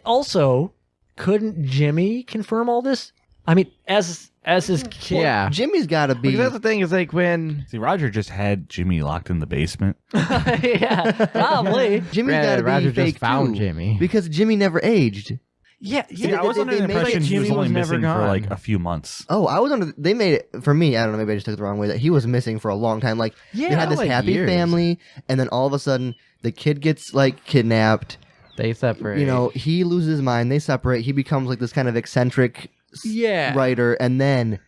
[SPEAKER 12] also, couldn't Jimmy confirm all this? I mean, as his kid.
[SPEAKER 9] Yeah.
[SPEAKER 4] Jimmy's got to be.
[SPEAKER 9] Because that's the thing is like when...
[SPEAKER 3] See, Roger just had Jimmy locked in the basement.
[SPEAKER 12] Yeah, probably.
[SPEAKER 4] Jimmy's got to be
[SPEAKER 9] Roger
[SPEAKER 4] fake
[SPEAKER 9] just found
[SPEAKER 4] too,
[SPEAKER 9] Jimmy.
[SPEAKER 4] Because Jimmy never aged.
[SPEAKER 12] Yeah.
[SPEAKER 3] See, I was under the impression he was only missing for like a few months.
[SPEAKER 4] Oh, I was under... They made it... For me, I don't know, maybe I just took it the wrong way, that he was missing for a long time. Like, they had this
[SPEAKER 9] like
[SPEAKER 4] happy
[SPEAKER 9] years.
[SPEAKER 4] family, and then all of a sudden, the kid gets, like, kidnapped.
[SPEAKER 9] They separate.
[SPEAKER 4] He loses his mind. They separate. He becomes, like, this kind of eccentric... writer, and then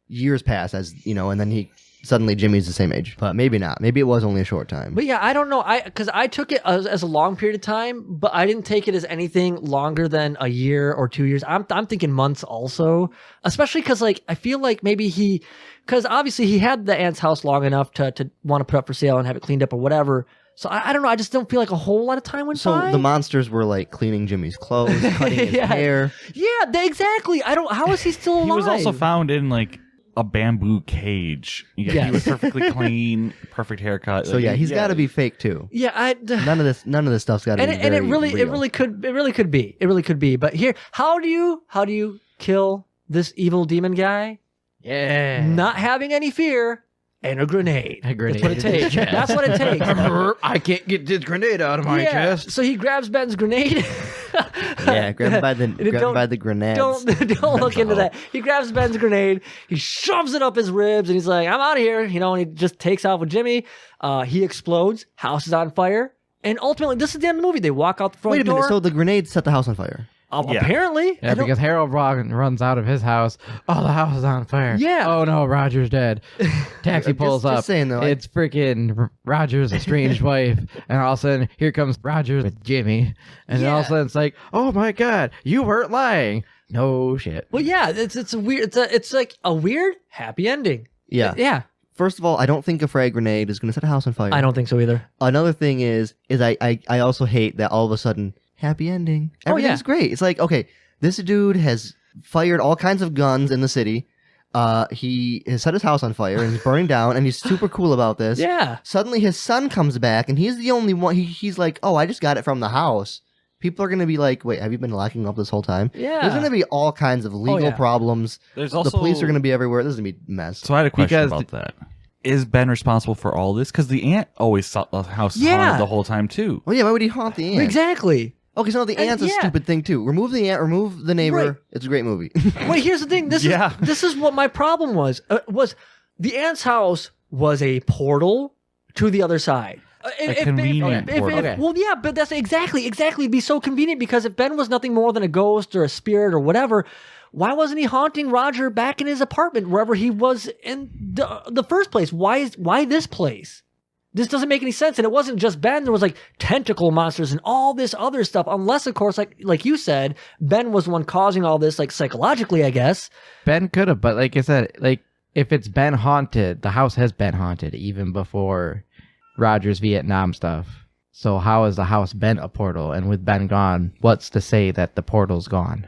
[SPEAKER 4] years pass and then suddenly Jimmy's the same age, but maybe not. Maybe it was only a short time.
[SPEAKER 12] But yeah, I don't know. Because I took it as a long period of time, but I didn't take it as anything longer than a year or 2 years. I'm thinking months also, especially because like I feel like maybe because obviously he had the aunt's house long enough to want to put up for sale and have it cleaned up or whatever. So I don't know. I just don't feel like a whole lot of time went by.
[SPEAKER 4] So the monsters were like cleaning Jimmy's clothes, cutting his hair.
[SPEAKER 12] Yeah, exactly. How is he still alive?
[SPEAKER 3] He was also found in like a bamboo cage. Yeah, he was perfectly clean, perfect haircut.
[SPEAKER 4] So yeah, he's got to be fake too.
[SPEAKER 12] Yeah,
[SPEAKER 4] none of this stuff's got to be.
[SPEAKER 12] And it really could be. But here, how do you kill this evil demon guy?
[SPEAKER 9] Yeah,
[SPEAKER 12] not having any fear. And a grenade. That's what it takes. That's what it takes.
[SPEAKER 9] I can't get this grenade out of my chest.
[SPEAKER 12] So he grabs Ben's grenade.
[SPEAKER 4] Yeah, grab him by the grenade.
[SPEAKER 12] Don't look into that. He grabs Ben's grenade. He shoves it up his ribs, and he's like, "I'm out of here," and he just takes off with Jimmy. He explodes. House is on fire, and ultimately, this is the end of the movie. They walk out the front door.
[SPEAKER 4] Wait a minute. So the grenade set the house on fire.
[SPEAKER 12] Apparently.
[SPEAKER 9] Yeah, because Harold runs out of his house. Oh, the house is on fire.
[SPEAKER 12] Yeah.
[SPEAKER 9] Oh, no, Roger's dead. Taxi pulls up.
[SPEAKER 4] Just saying, though,
[SPEAKER 9] it's freaking Roger's estranged wife. And all of a sudden, here comes Roger with Jimmy. And then all of a sudden, it's like, oh, my God, you weren't lying. No shit.
[SPEAKER 12] Well, yeah, it's a weird, it's like a weird happy ending.
[SPEAKER 4] Yeah.
[SPEAKER 12] Yeah.
[SPEAKER 4] First of all, I don't think a frag grenade is going to set a house on fire.
[SPEAKER 12] I don't think so either.
[SPEAKER 4] Another thing is I also hate that all of a sudden... happy ending. Everything's great. It's like, okay, this dude has fired all kinds of guns in the city. He has set his house on fire and he's burning down, and he's super cool about this.
[SPEAKER 12] Yeah.
[SPEAKER 4] Suddenly his son comes back, and he's the only one. He's like, oh, I just got it from the house. People are going to be like, wait, have you been locking up this whole time?
[SPEAKER 12] Yeah.
[SPEAKER 4] There's going to be all kinds of legal problems.
[SPEAKER 3] There's
[SPEAKER 4] the
[SPEAKER 3] also
[SPEAKER 4] police are going to be everywhere. This is going to be a mess.
[SPEAKER 3] So I had a question about that. Is Ben responsible for all this? Because the aunt always saw the house haunted the whole time, too.
[SPEAKER 4] Well, yeah, why would he haunt the aunt?
[SPEAKER 12] Exactly.
[SPEAKER 4] Okay, so the aunt's a stupid thing, too. Remove the aunt, remove the neighbor.
[SPEAKER 12] Right.
[SPEAKER 4] It's a great movie.
[SPEAKER 12] Wait, here's the thing. This is what my problem was. Was the aunt's house was a portal to the other side.
[SPEAKER 3] A convenient portal.
[SPEAKER 12] Well, yeah, but that's exactly. It'd be so convenient, because if Ben was nothing more than a ghost or a spirit or whatever, why wasn't he haunting Roger back in his apartment, wherever he was in the first place? Why this place? This doesn't make any sense. And it wasn't just Ben. There was like tentacle monsters and all this other stuff. Unless, of course, like you said, Ben was the one causing all this, like psychologically, I guess.
[SPEAKER 9] Ben could have, but like I said, like if it's been haunted, the house has been haunted even before Roger's Vietnam stuff. So how has the house been a portal? And with Ben gone, what's to say that the portal's gone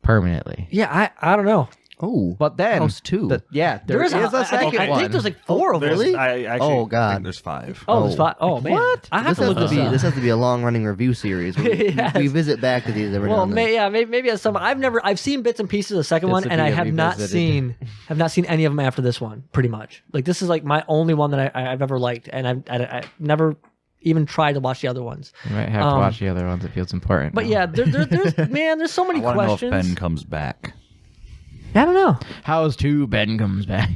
[SPEAKER 9] permanently?
[SPEAKER 12] Yeah, I don't know.
[SPEAKER 4] Oh,
[SPEAKER 9] but then
[SPEAKER 4] House 2.
[SPEAKER 9] there is a second one.
[SPEAKER 12] I think there's like 4 of them.
[SPEAKER 4] Really?
[SPEAKER 3] I actually
[SPEAKER 4] Oh, God.
[SPEAKER 3] think there's 5.
[SPEAKER 12] Oh, there's 5. Oh, man.
[SPEAKER 9] What?
[SPEAKER 12] I have to look this up.
[SPEAKER 4] This has to be a long-running review series. We visit back to these every now and then.
[SPEAKER 12] Maybe at some. I've seen bits and pieces of the second one, and I have not seen any of them after this one. Pretty much, like this is like my only one that I've ever liked, and I've never even tried to watch the other ones.
[SPEAKER 9] You might have to watch the other ones. It feels important.
[SPEAKER 12] But yeah, there's man, there's so many
[SPEAKER 3] I want
[SPEAKER 12] questions.
[SPEAKER 3] to know if Ben comes back.
[SPEAKER 12] I don't know.
[SPEAKER 9] How's 2 Ben comes back?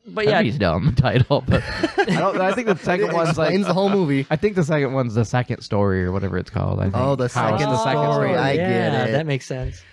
[SPEAKER 12] But yeah,
[SPEAKER 9] he's down the title. But I think the second one's like
[SPEAKER 4] the whole movie.
[SPEAKER 9] I think the second one's the second story or whatever it's called. I think.
[SPEAKER 4] Oh, the second story. I get it.
[SPEAKER 12] That makes sense.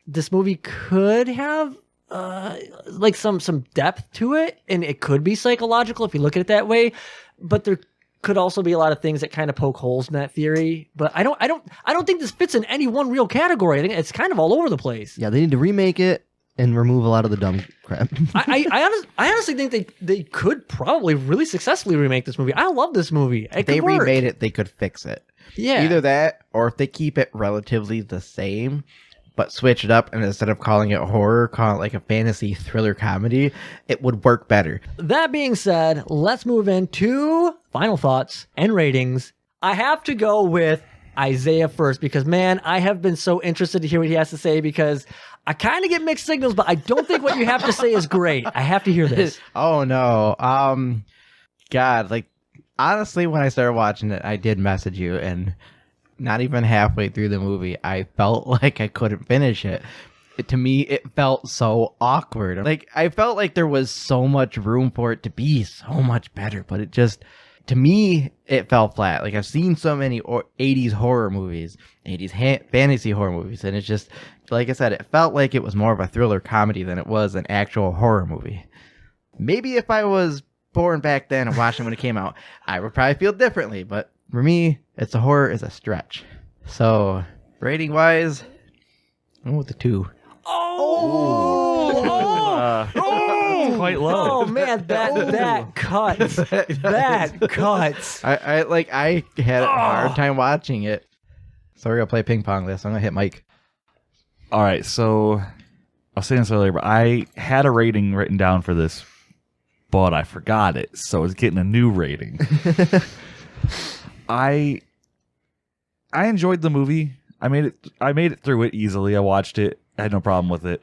[SPEAKER 12] This movie could have like some depth to it, and it could be psychological if you look at it that way. But there could also be a lot of things that kind of poke holes in that theory. But I don't think this fits in any one real category. I think it's kind of all over the place.
[SPEAKER 4] Yeah, they need to remake it and remove a lot of the dumb crap.
[SPEAKER 12] I honestly think they could probably really successfully remake this movie. I love this movie.
[SPEAKER 9] If they remade it, they could fix it.
[SPEAKER 12] Yeah.
[SPEAKER 9] Either that, or if they keep it relatively the same, but switch it up, and instead of calling it horror, call it like a fantasy thriller comedy, it would work better.
[SPEAKER 12] That being said, let's move into final thoughts and ratings. I have to go with Isiah first, because man, I have been so interested to hear what he has to say, because I kind of get mixed signals, but I don't think what you have to say is great. I have to hear this.
[SPEAKER 9] Oh no. God, like honestly, when I started watching it, I did message you, and not even halfway through the movie, I felt like I couldn't finish it. To me, it felt so awkward. Like I felt like there was so much room for it to be so much better, but it just, to me, it fell flat. Like I've seen so many 80s horror movies, 80s fantasy horror movies, and it's just, like I said, it felt like it was more of a thriller comedy than it was an actual horror movie. Maybe if I was born back then and watching when it came out, I would probably feel differently, but for me, it's a horror is a stretch. So, rating wise, I'm with the 2.
[SPEAKER 3] Quite low.
[SPEAKER 12] Oh man, that cuts. That cuts.
[SPEAKER 9] I had a hard time watching it. So we're gonna play ping pong this. I'm gonna hit Mike.
[SPEAKER 3] All right, so I was saying this earlier, but I had a rating written down for this, but I forgot it, so it's getting a new rating. I enjoyed the movie. I made it through it easily. I watched it. I had no problem with it.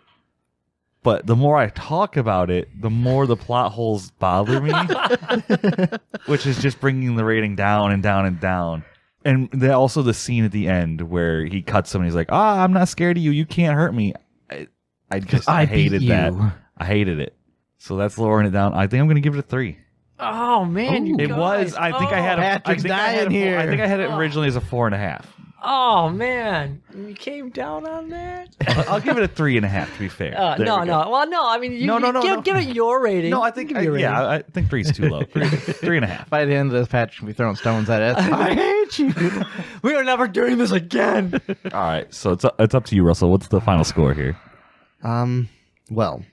[SPEAKER 3] But the more I talk about it, the more the plot holes bother me, which is just bringing the rating down and down and down. And also the scene at the end where he cuts him and he's like, I'm not scared of you. You can't hurt me. I hated that. I hated it. So that's lowering it down. I think I'm going to give it a 3.
[SPEAKER 12] Oh man, you guys.
[SPEAKER 3] I think I had it originally as a 4.5.
[SPEAKER 12] Oh man, you came down on that.
[SPEAKER 3] I'll give it a 3.5 to be fair.
[SPEAKER 12] No. Well, no. I mean, give it your rating.
[SPEAKER 3] No, I think I think 3 is too low. 3.5.
[SPEAKER 9] By the end of this patch, we'll be throwing stones at it. I hate you.
[SPEAKER 12] We are never doing this again.
[SPEAKER 3] All right, so it's up to you, Russell. What's the final score here?
[SPEAKER 4] Well,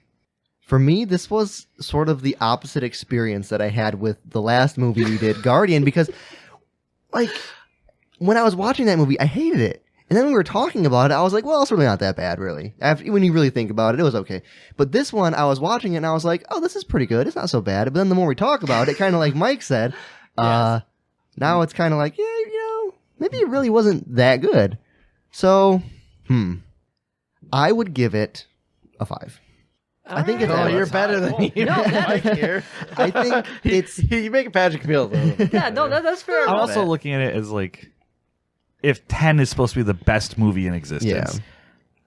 [SPEAKER 4] for me, this was sort of the opposite experience that I had with the last movie we did, Guardian, because like when I was watching that movie, I hated it. And then when we were talking about it, I was like, well, it's really not that bad, really. When you really think about it, it was okay. But this one, I was watching it and I was like, oh, this is pretty good. It's not so bad. But then the more we talk about it, kind of like Mike said, now it's kind of like, yeah, maybe it really wasn't that good. So, I would give it a 5. I think it's.
[SPEAKER 9] Oh, you're better than me.
[SPEAKER 12] No,
[SPEAKER 9] Mike here.
[SPEAKER 4] I think it's.
[SPEAKER 9] You make Patrick feel.
[SPEAKER 12] Yeah, no, that's fair.
[SPEAKER 3] I'm also looking at it as like, if 10 is supposed to be the best movie in existence,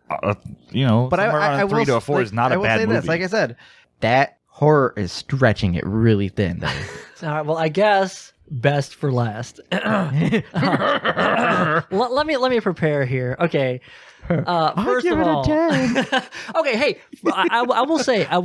[SPEAKER 9] But
[SPEAKER 3] somewhere around a 3 to a 4 is not a bad movie.
[SPEAKER 9] This, like I said, that horror is stretching it really thin. Though.
[SPEAKER 12] All right, well, I guess best for last. Let me prepare here. Okay. First of all, okay. Hey, I will say, I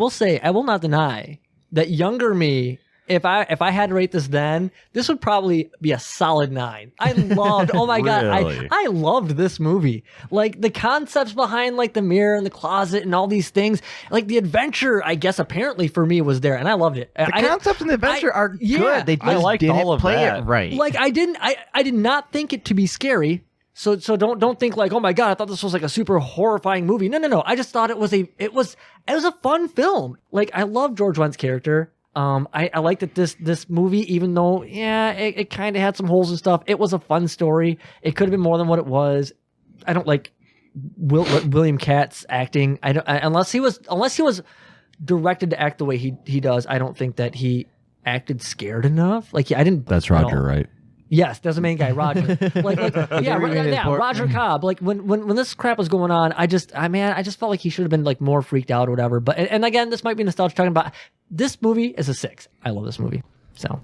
[SPEAKER 12] will not deny that younger me. If I had to rate this then, this would probably be a solid 9. I loved, oh my God, I loved this movie. Like the concepts behind like the mirror and the closet and all these things, like the adventure, I guess apparently for me was there and I loved it.
[SPEAKER 9] The concepts and the adventure are good. They just didn't play it right.
[SPEAKER 12] Like I did not think it to be scary. So don't think like, oh my God, I thought this was like a super horrifying movie. No. I just thought it was a fun film. Like I love George Wendt's character. I like that this movie, even though it kind of had some holes and stuff, it was a fun story. It could have been more than what it was. I don't like William Katt's acting. Unless he was directed to act the way he does. I don't think that he acted scared enough. Like I didn't.
[SPEAKER 3] That's Roger, right?
[SPEAKER 12] Yes, that's the main guy, Roger. Roger Cobb. Like when this crap was going on, I just felt like he should have been like more freaked out or whatever. But and again, this might be nostalgia talking about. This movie is a 6. I love this movie. So,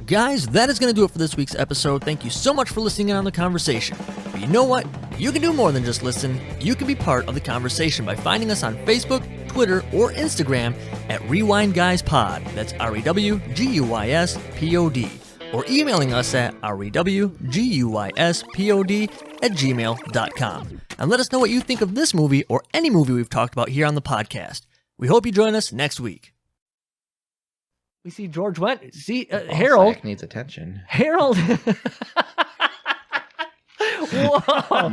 [SPEAKER 1] guys, that is going to do it for this week's episode. Thank you so much for listening in on the conversation. But you know what? You can do more than just listen. You can be part of the conversation by finding us on Facebook, Twitter, or Instagram at Rewind Guys Pod. That's REWGUYSPOD. Or emailing us at REWGUYSPOD@gmail.com. And let us know what you think of this movie or any movie we've talked about here on the podcast. We hope you join us next week.
[SPEAKER 12] We see George Wendt. See Harold
[SPEAKER 9] needs attention.
[SPEAKER 12] Harold. Whoa!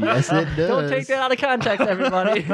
[SPEAKER 4] Yes, it does.
[SPEAKER 12] Don't take that out of context, everybody.